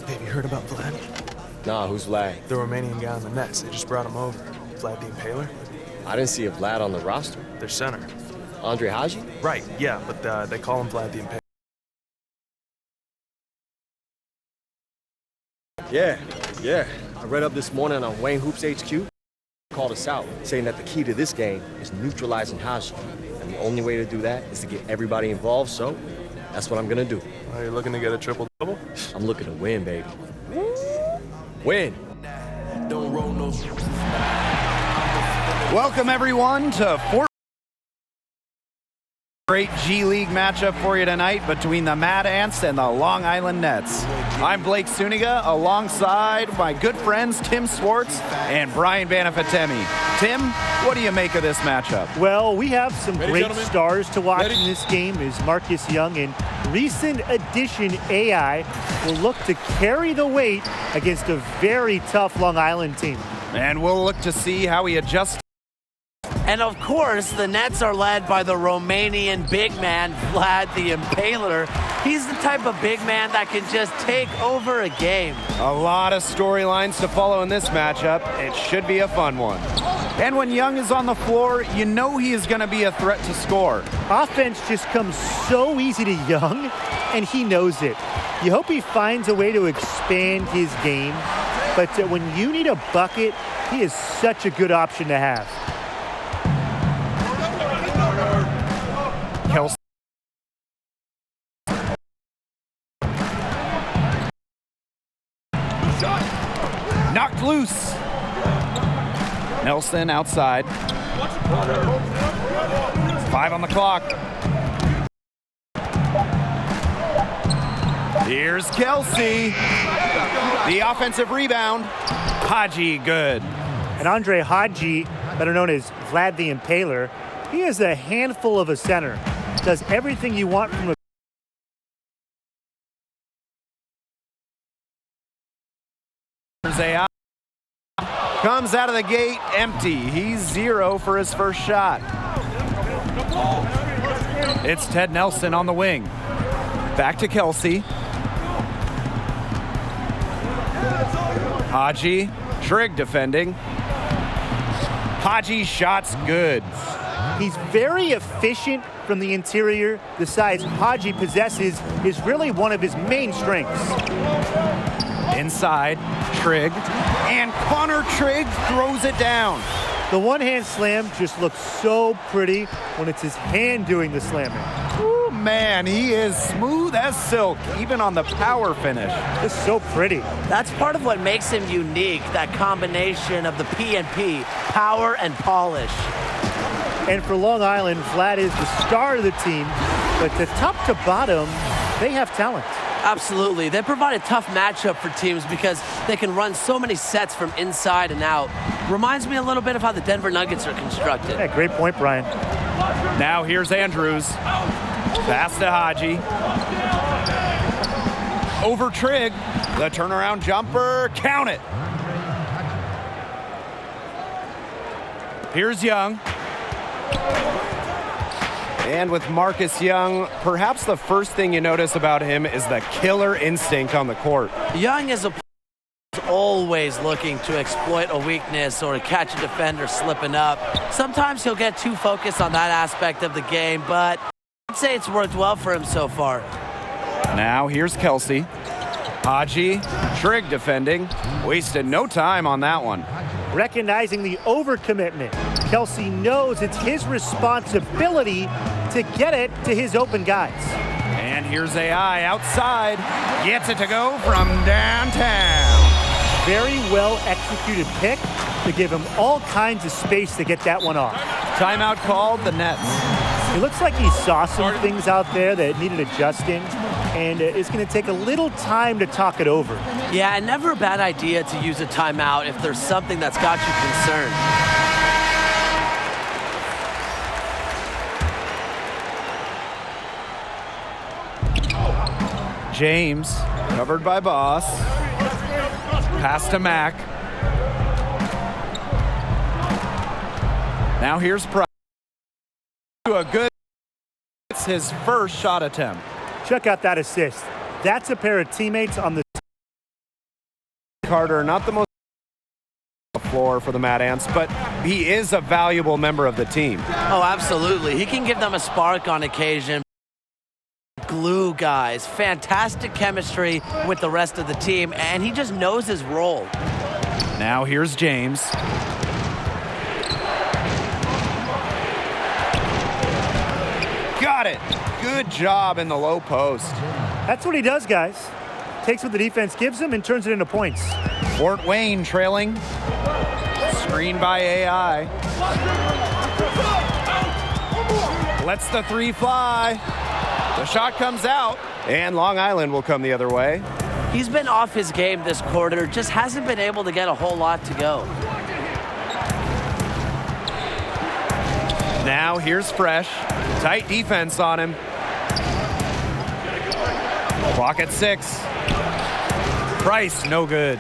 Have you heard about Vlad? Nah, who's Vlad? The Romanian guy on the Nets. They just brought him over. Vlad the Impaler? I didn't see a Vlad on the roster. Their center. Andre Haji? Right, yeah, but they call him Vlad the Impaler. Yeah. I read up this morning on Wayne Hoops HQ. Called us out, saying that the key to this game is neutralizing Haji. And the only way to do that is to get everybody involved, so that's what I'm gonna do. Are you looking to get a triple-double? I'm looking to win, baby. Win! Don't roll no. Welcome everyone to great G League matchup for you tonight between the Mad Ants and the Long Island Nets. I'm Blake Suniga alongside my good friends Tim Swartz and Brian Banafitemi. Tim, what do you make of this matchup? Well, we have some great gentlemen? stars to watch Ready? in this game as Marcus Young and recent addition AI will look to carry the weight against a very tough Long Island team. And we'll look to see how he adjusts. And of course, the Nets are led by the Romanian big man, Vlad the Impaler. He's the type of big man that can just take over a game. A lot of storylines to follow in this matchup. It should be a fun one. And when Young is on the floor, you know he is going to be a threat to score. Offense just comes so easy to Young, and he knows it. You hope he finds a way to expand his game, but when you need a bucket, he is such a good option to have. Kelsey. Knocked loose. Nelson outside. 5 on the clock. Here's Kelsey. The offensive rebound. Haji, good. And Andre Haji, better known as Vlad the Impaler, he is a handful of a center. Does everything you want from a AI comes out of the gate empty. He's 0 for his first shot. It's Ted Nelson on the wing. Back to Kelsey. Haji, Trigg defending. Haji shot's good. He's very efficient from the interior. The size Haji possesses is really one of his main strengths. Inside, Trigg, and Connor Trigg throws it down. The one-hand slam just looks so pretty when it's his hand doing the slamming. Ooh, man, he is smooth as silk, even on the power finish. It's so pretty. That's part of what makes him unique, that combination of the P&P, power and polish. And for Long Island, Vlad is the star of the team, but the top to bottom, they have talent. Absolutely. They provide a tough matchup for teams because they can run so many sets from inside and out. Reminds me a little bit of how the Denver Nuggets are constructed. Yeah, great point, Brian. Now here's Andrews. Pass to Haji. Over Trigg. The turnaround jumper. Count it. Here's Young. And with Marcus Young, perhaps the first thing you notice about him is the killer instinct on the court. Young is always looking to exploit a weakness or catch a defender slipping up. Sometimes he'll get too focused on that aspect of the game, but I'd say it's worked well for him so far. Now here's Kelsey. Haji, Trigg defending. Wasted no time on that one. Recognizing the overcommitment, Kelsey knows it's his responsibility to get it to his open guys. And here's AI outside. Gets it to go from downtown. Very well executed pick to give him all kinds of space to get that one off. Timeout called, the Nets. It looks like he saw some things out there that needed adjusting, and it's going to take a little time to talk it over. Yeah, and never a bad idea to use a timeout if there's something that's got you concerned. James, covered by Boss. Pass to Mack. Now here's Price. A good, it's his first shot attempt. Check out that assist. That's a pair of teammates on the Carter, not the most floor for the Mad Ants, but he is a valuable member of the team. Oh, absolutely. He can give them a spark on occasion. Glue guys, fantastic chemistry with the rest of the team, and he just knows his role. Now here's James. Got it. Good job in the low post. That's what he does, guys. Takes what the defense gives him and turns it into points. Fort Wayne trailing. Screen by AI. Lets the three fly. The shot comes out, and Long Island will come the other way. He's been off his game this quarter, just hasn't been able to get a whole lot to go. Now here's Fresh. Tight defense on him. Clock at 6. Price, no good.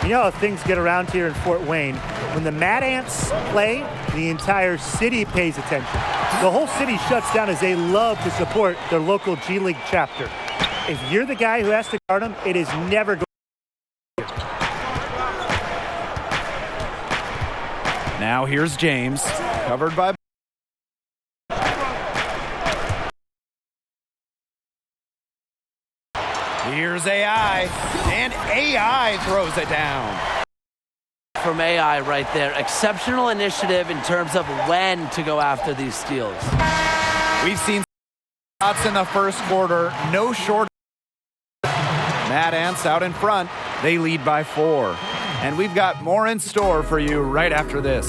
You know how things get around here in Fort Wayne. When the Mad Ants play, the entire city pays attention. The whole city shuts down as they love to support their local G League chapter. If you're the guy who has to guard them, it is never going. Now here's James, covered by. Here's AI, and AI throws it down. From AI right there. Exceptional initiative in terms of when to go after these steals. We've seen shots in the first quarter, no short. Mad Ants out in front. They lead by 4. And we've got more in store for you right after this.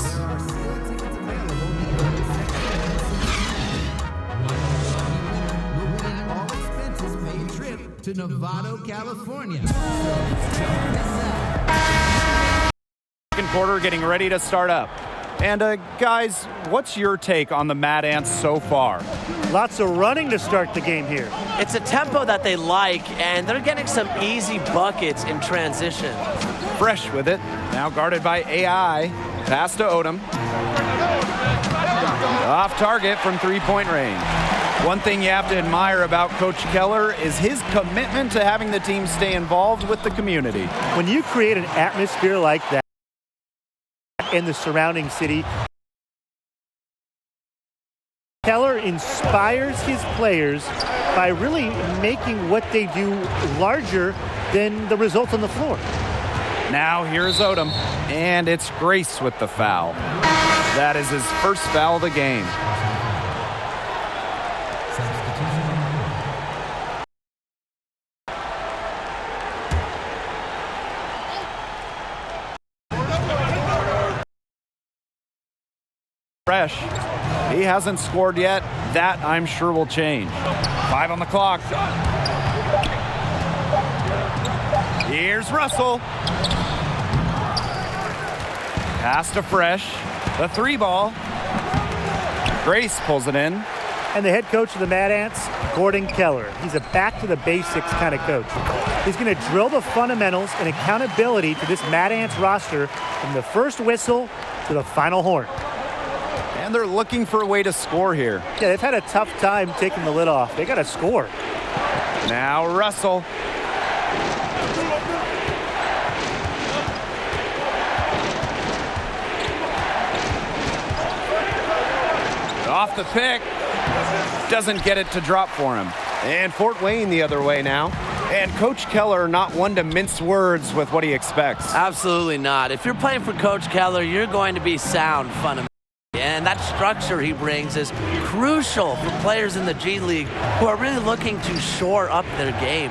To Novato, California. Second quarter getting ready to start up. And guys, what's your take on the Mad Ants so far? Lots of running to start the game here. It's a tempo that they like, and they're getting some easy buckets in transition. Fresh with it. Now guarded by AI. Pass to Odom. Off target from three-point range. One thing you have to admire about Coach Keller is his commitment to having the team stay involved with the community. When you create an atmosphere like that in the surrounding city, Keller inspires his players by really making what they do larger than the results on the floor. Now here's Odom, and it's Grace with the foul. That is his first foul of the game. Fresh. He hasn't scored yet. That, I'm sure, will change. 5 on the clock. Here's Russell. Pass to Fresh. The 3 ball. Grace pulls it in. And the head coach of the Mad Ants, Gordon Keller. He's a back-to-the-basics kind of coach. He's going to drill the fundamentals and accountability to this Mad Ants roster from the first whistle to the final horn. And they're looking for a way to score here. Yeah, they've had a tough time taking the lid off. They got to score. Now Russell. Off the pick. Doesn't get it to drop for him. And Fort Wayne the other way now. And Coach Keller not one to mince words with what he expects. Absolutely not. If you're playing for Coach Keller, you're going to be sound fundamentally. And that structure he brings is crucial for players in the G League who are really looking to shore up their game.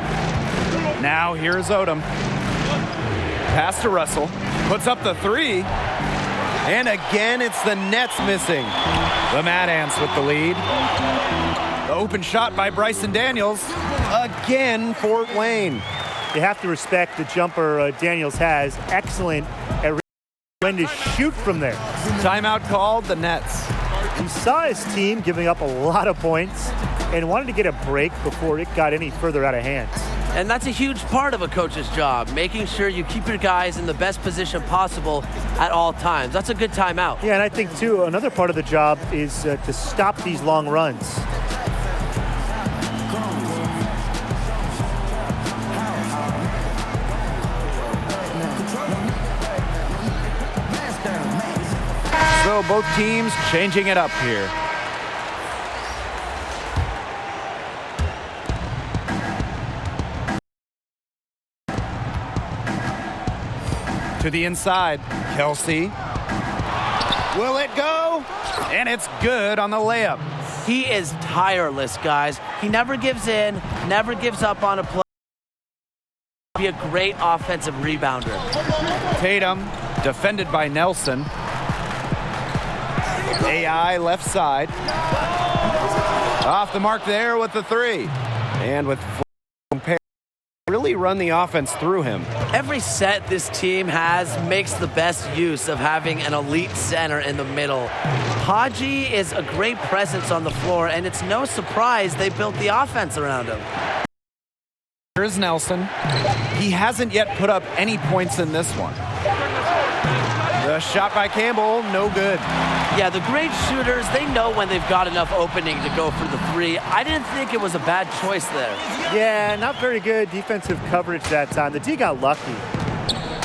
Now here's Odom. Pass to Russell. Puts up the 3. And again, it's the Nets missing. The Mad Ants with the lead. The open shot by Bryson Daniels. Again, Fort Wayne. You have to respect the jumper Daniels has. Excellent at when to shoot from there. Timeout called, the Nets. He saw his team giving up a lot of points and wanted to get a break before it got any further out of hand. And that's a huge part of a coach's job, making sure you keep your guys in the best position possible at all times. That's a good timeout. Yeah, and I think, too, another part of the job is to stop these long runs. So both teams changing it up here. To the inside, Kelsey. Will it go? And it's good on the layup. He is tireless, guys. He never gives in, never gives up on a play. Be a great offensive rebounder. Tatum, defended by Nelson. AI left side. Off the mark there with the 3. And with really run the offense through him. Every set this team has makes the best use of having an elite center in the middle. Haji is a great presence on the floor, and it's no surprise they built the offense around him. Here's Nelson. He hasn't yet put up any points in this one. The shot by Campbell, no good. Yeah, the great shooters, they know when they've got enough opening to go for the 3. I didn't think it was a bad choice there. Yeah, not very good defensive coverage that time. The D got lucky.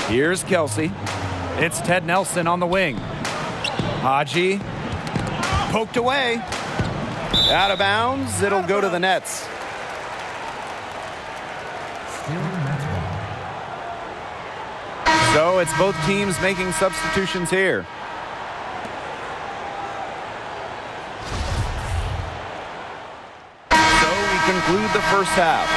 Here's Kelsey. It's Ted Nelson on the wing. Haji poked away. Out of bounds, it'll go to the Nets. So it's both teams making substitutions here. So we conclude the first half.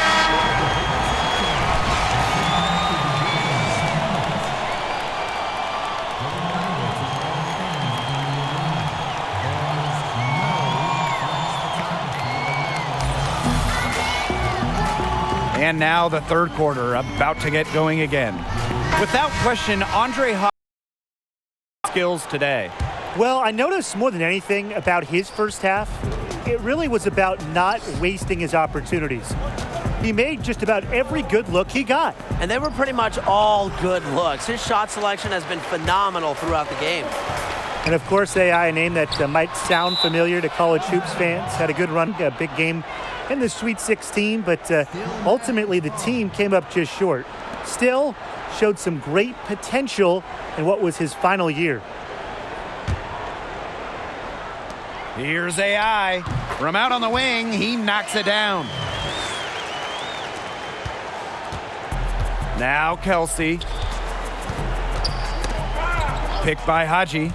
And now the third quarter about to get going again. Without question, Andre Hodge's skills today. Well, I noticed more than anything about his first half, it really was about not wasting his opportunities. He made just about every good look he got. And they were pretty much all good looks. His shot selection has been phenomenal throughout the game. And of course, AI, a name that might sound familiar to college hoops fans, had a good run, a big game in the Sweet 16, but ultimately the team came up just short. Still, showed some great potential in what was his final year. Here's AI. From out on the wing, he knocks it down. Now Kelsey. Picked by Haji.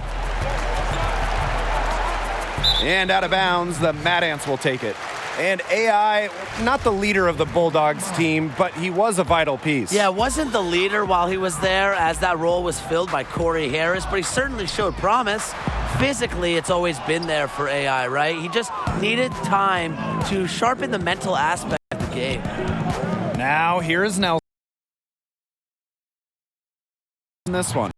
And out of bounds, the Mad Ants will take it. And AI, not the leader of the Bulldogs team, but he was a vital piece. Yeah, wasn't the leader while he was there, as that role was filled by Corey Harris, but he certainly showed promise. Physically, it's always been there for AI, right? He just needed time to sharpen the mental aspect of the game. Now, here's Nelson. In this one.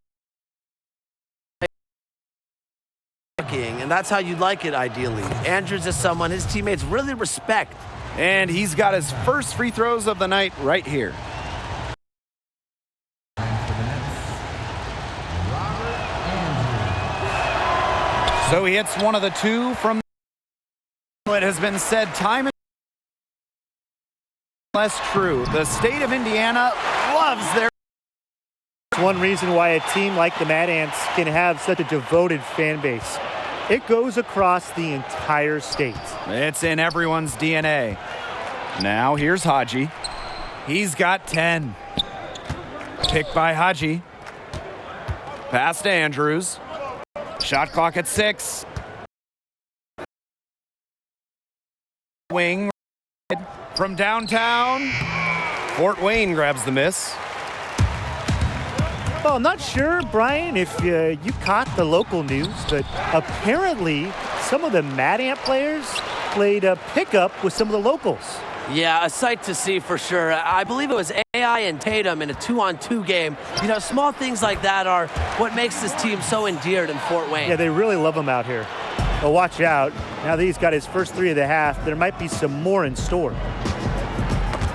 And that's how you'd like it, ideally. Andrews is someone his teammates really respect. And he's got his first free throws of the night right here. So he hits one of the two from it has been said time and less true. The state of Indiana loves their One reason why a team like the Mad Ants can have such a devoted fan base. It goes across the entire state. It's in everyone's DNA. Now here's Haji. He's got 10. Picked by Haji. Pass to Andrews. Shot clock at 6. Wing from downtown. Fort Wayne grabs the miss. Well, I'm not sure, Brian, if you caught the local news, but apparently some of the Mad Ant players played a pickup with some of the locals. Yeah, a sight to see for sure. I believe it was AI and Tatum in a 2-on-2 game. You know, small things like that are what makes this team so endeared in Fort Wayne. Yeah, they really love him out here. But watch out. Now that he's got his first 3 of the half, there might be some more in store.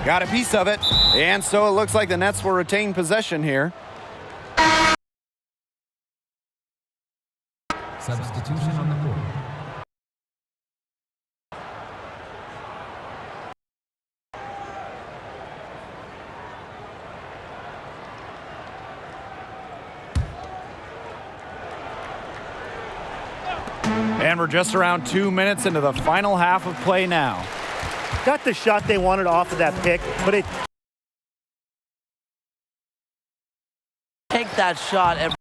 Got a piece of it. And so it looks like the Nets will retain possession here. Substitution on the court. And we're just around 2 minutes into the final half of play now. Got the shot they wanted off of that pick, but it take that shot every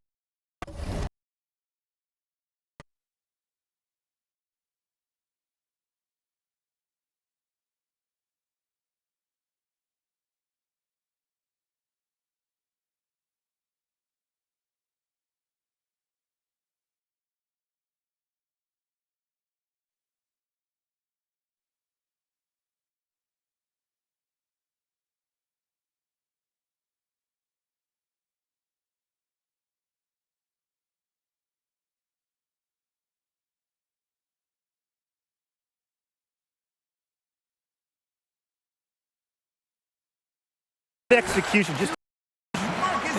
execution just.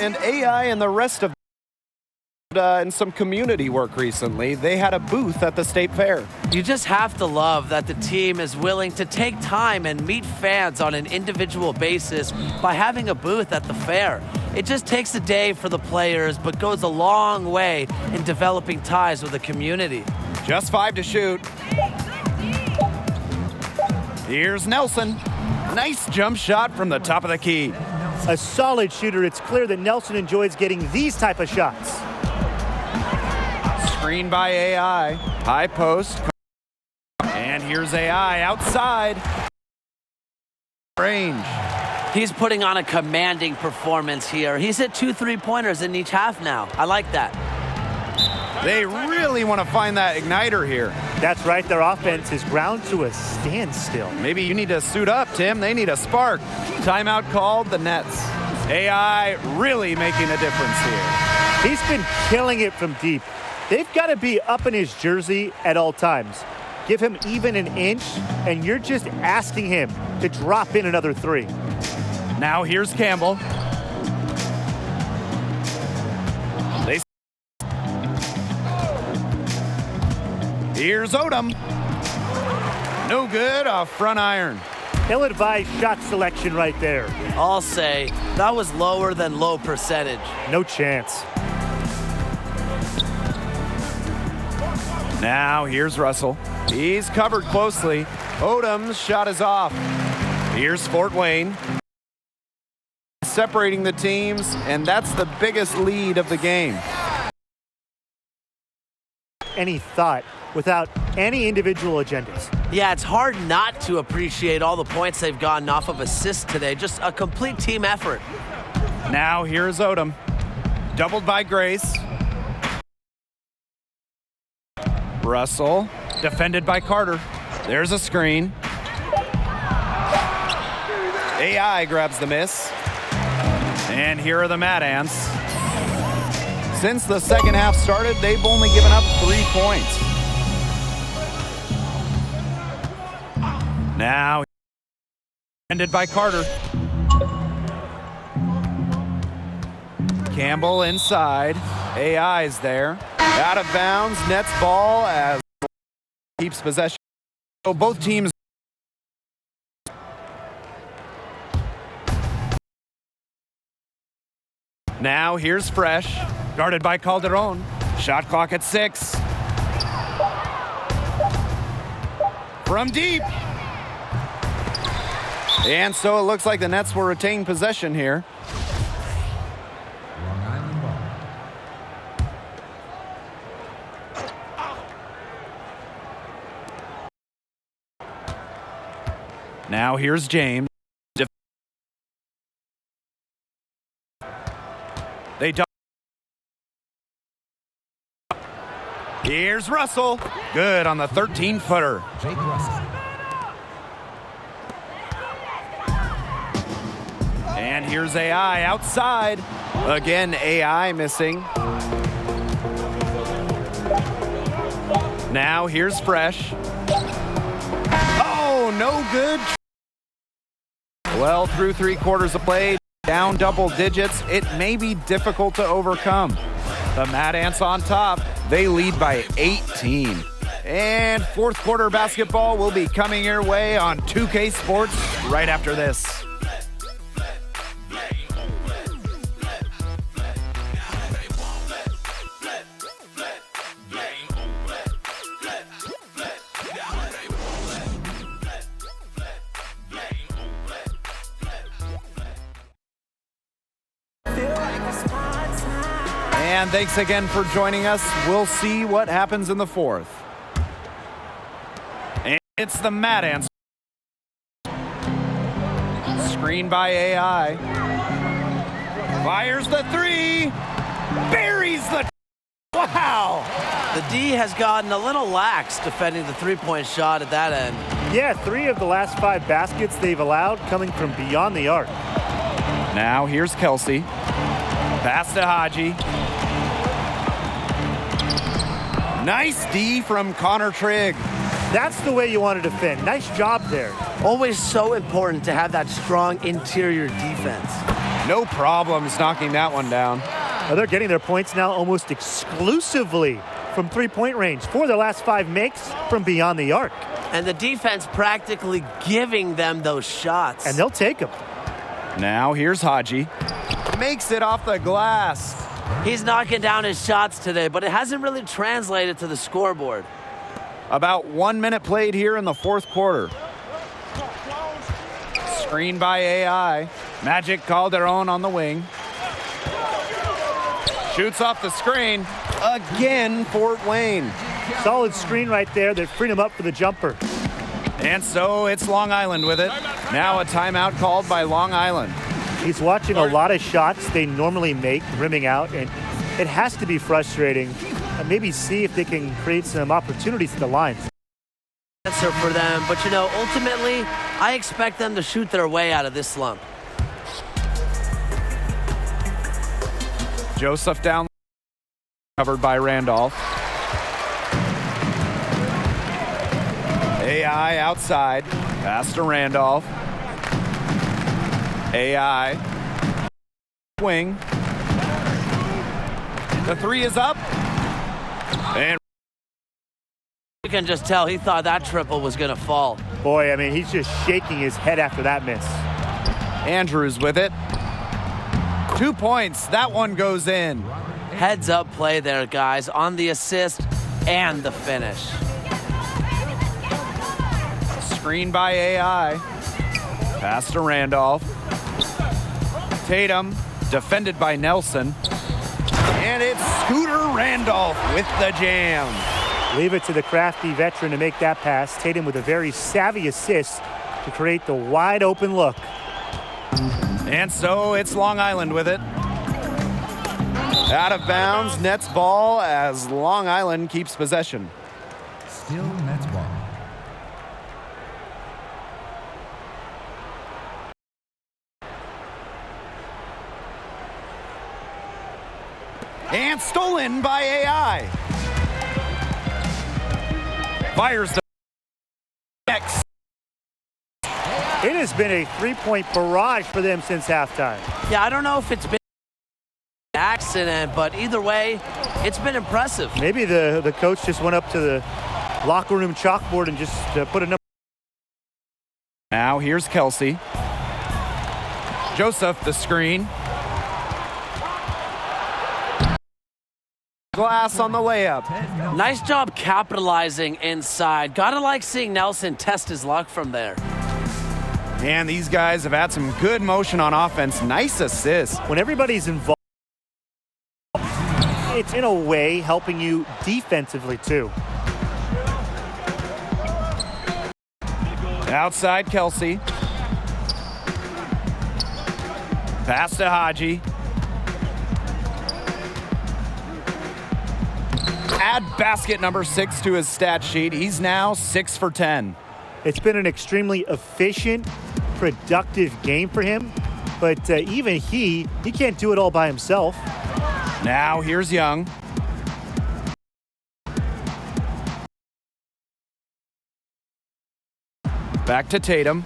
And AI and the rest of and some community work recently, they had a booth at the State Fair. You just have to love that the team is willing to take time and meet fans on an individual basis by having a booth at the fair. It just takes a day for the players, but goes a long way in developing ties with the community. Just 5 to shoot. Here's Nelson. Nice jump shot from the top of the key. A solid shooter. It's clear that Nelson enjoys getting these type of shots. Screen by AI. High post. And here's AI outside. Range. He's putting on a commanding performance here. He's hit 2 3-pointers in each half now. I like that. They really want to find that igniter here. That's right. Their offense is ground to a standstill. Maybe you need to suit up, Tim. They need a spark. Timeout called, the Nets. AI really making a difference here. He's been killing it from deep. They've got to be up in his jersey at all times. Give him even an inch, and you're just asking him to drop in another 3. Now here's Campbell. Here's Odom. No good off front iron. Ill-advised shot selection right there. I'll say that was lower than low percentage. No chance. Now here's Russell. He's covered closely. Odom's shot is off. Here's Fort Wayne. Separating the teams, and that's the biggest lead of the game. any thought, without any individual agendas. Yeah, it's hard not to appreciate all the points they've gotten off of assists today. Just a complete team effort. Now here's Odom. Doubled by Grace. Russell, defended by Carter. There's a screen. AI grabs the miss. And here are the Mad Ants. Since the second half started, they've only given up 3 points. Now, defended by Carter. Campbell inside. AI's there. Out of bounds, nets ball as keeps possession. So both teams. Now here's Fresh, guarded by Calderon. Shot clock at 6. From deep. And so it looks like the Nets will retain possession here. Now here's James. They don't. Here's Russell. Good on the 13-footer. Jake Russell. And here's AI outside. Again, AI missing. Now here's Fresh. Oh, no good. Well, through 3 quarters of play, down double digits, it may be difficult to overcome. The Mad Ants on top. They lead by 18. And fourth quarter basketball will be coming your way on 2K Sports right after this. And thanks again for joining us. We'll see what happens in the fourth. And it's the Mad Ants. Screen by AI. Fires the 3. Buries the... Wow! The D has gotten a little lax defending the three-point shot at that end. Yeah, 3 of the last 5 baskets they've allowed coming from beyond the arc. Now here's Kelsey. Pass to Haji. Nice D from Connor Trigg. That's the way you want to defend. Nice job there. Always so important to have that strong interior defense. No problems knocking that one down. Well, they're getting their points now almost exclusively from three-point range. 4 of their last 5 makes from beyond the arc. And the defense practically giving them those shots. And they'll take them. Now here's Haji. Makes it off the glass. He's knocking down his shots today, but it hasn't really translated to the scoreboard. About 1 minute played here in the fourth quarter. Screen by AI. Magic Calderon on the wing. Shoots off the screen. Again, Fort Wayne. Solid screen right there that freed him up for the jumper. And so it's Long Island with it. Now a timeout called by Long Island. He's watching a lot of shots they normally make, rimming out, and it has to be frustrating. And maybe see if they can create some opportunities at the line. Answer for them, but you know, ultimately, I expect them to shoot their way out of this slump. Joseph down, covered by Randolph. AI outside, pass to Randolph. AI, wing. The 3 is up. And you can just tell he thought that triple was going to fall. Boy, I mean, he's just shaking his head after that miss. Andrews with it. 2 points. That one goes in. Heads up play there, guys, on the assist and the finish. Screen by AI. Pass to Randolph. Tatum, defended by Nelson. And it's Scooter Randolph with the jam. Leave it to the crafty veteran to make that pass. Tatum with a very savvy assist to create the wide open look. And so it's Long Island with it. Out of bounds, Nets ball as Long Island keeps possession. Still Nets ball. And stolen by AI. Fires the next. It has been a three-point barrage for them since halftime. Yeah, I don't know if it's been an accident, but either way, it's been impressive. Maybe the coach just went up to the locker room chalkboard and just put a number. Now here's Kelsey. Joseph, the screen. Glass on the layup. Nice job capitalizing inside. Gotta like seeing Nelson test his luck from there. And these guys have had some good motion on offense. Nice assist. When everybody's involved, it's in a way helping you defensively too. Outside Kelsey. Pass to Haji. Add basket number 6 to his stat sheet. He's now 6 for 10. It's been an extremely efficient, productive game for him, but even he can't do it all by himself. Now here's Young. Back to Tatum.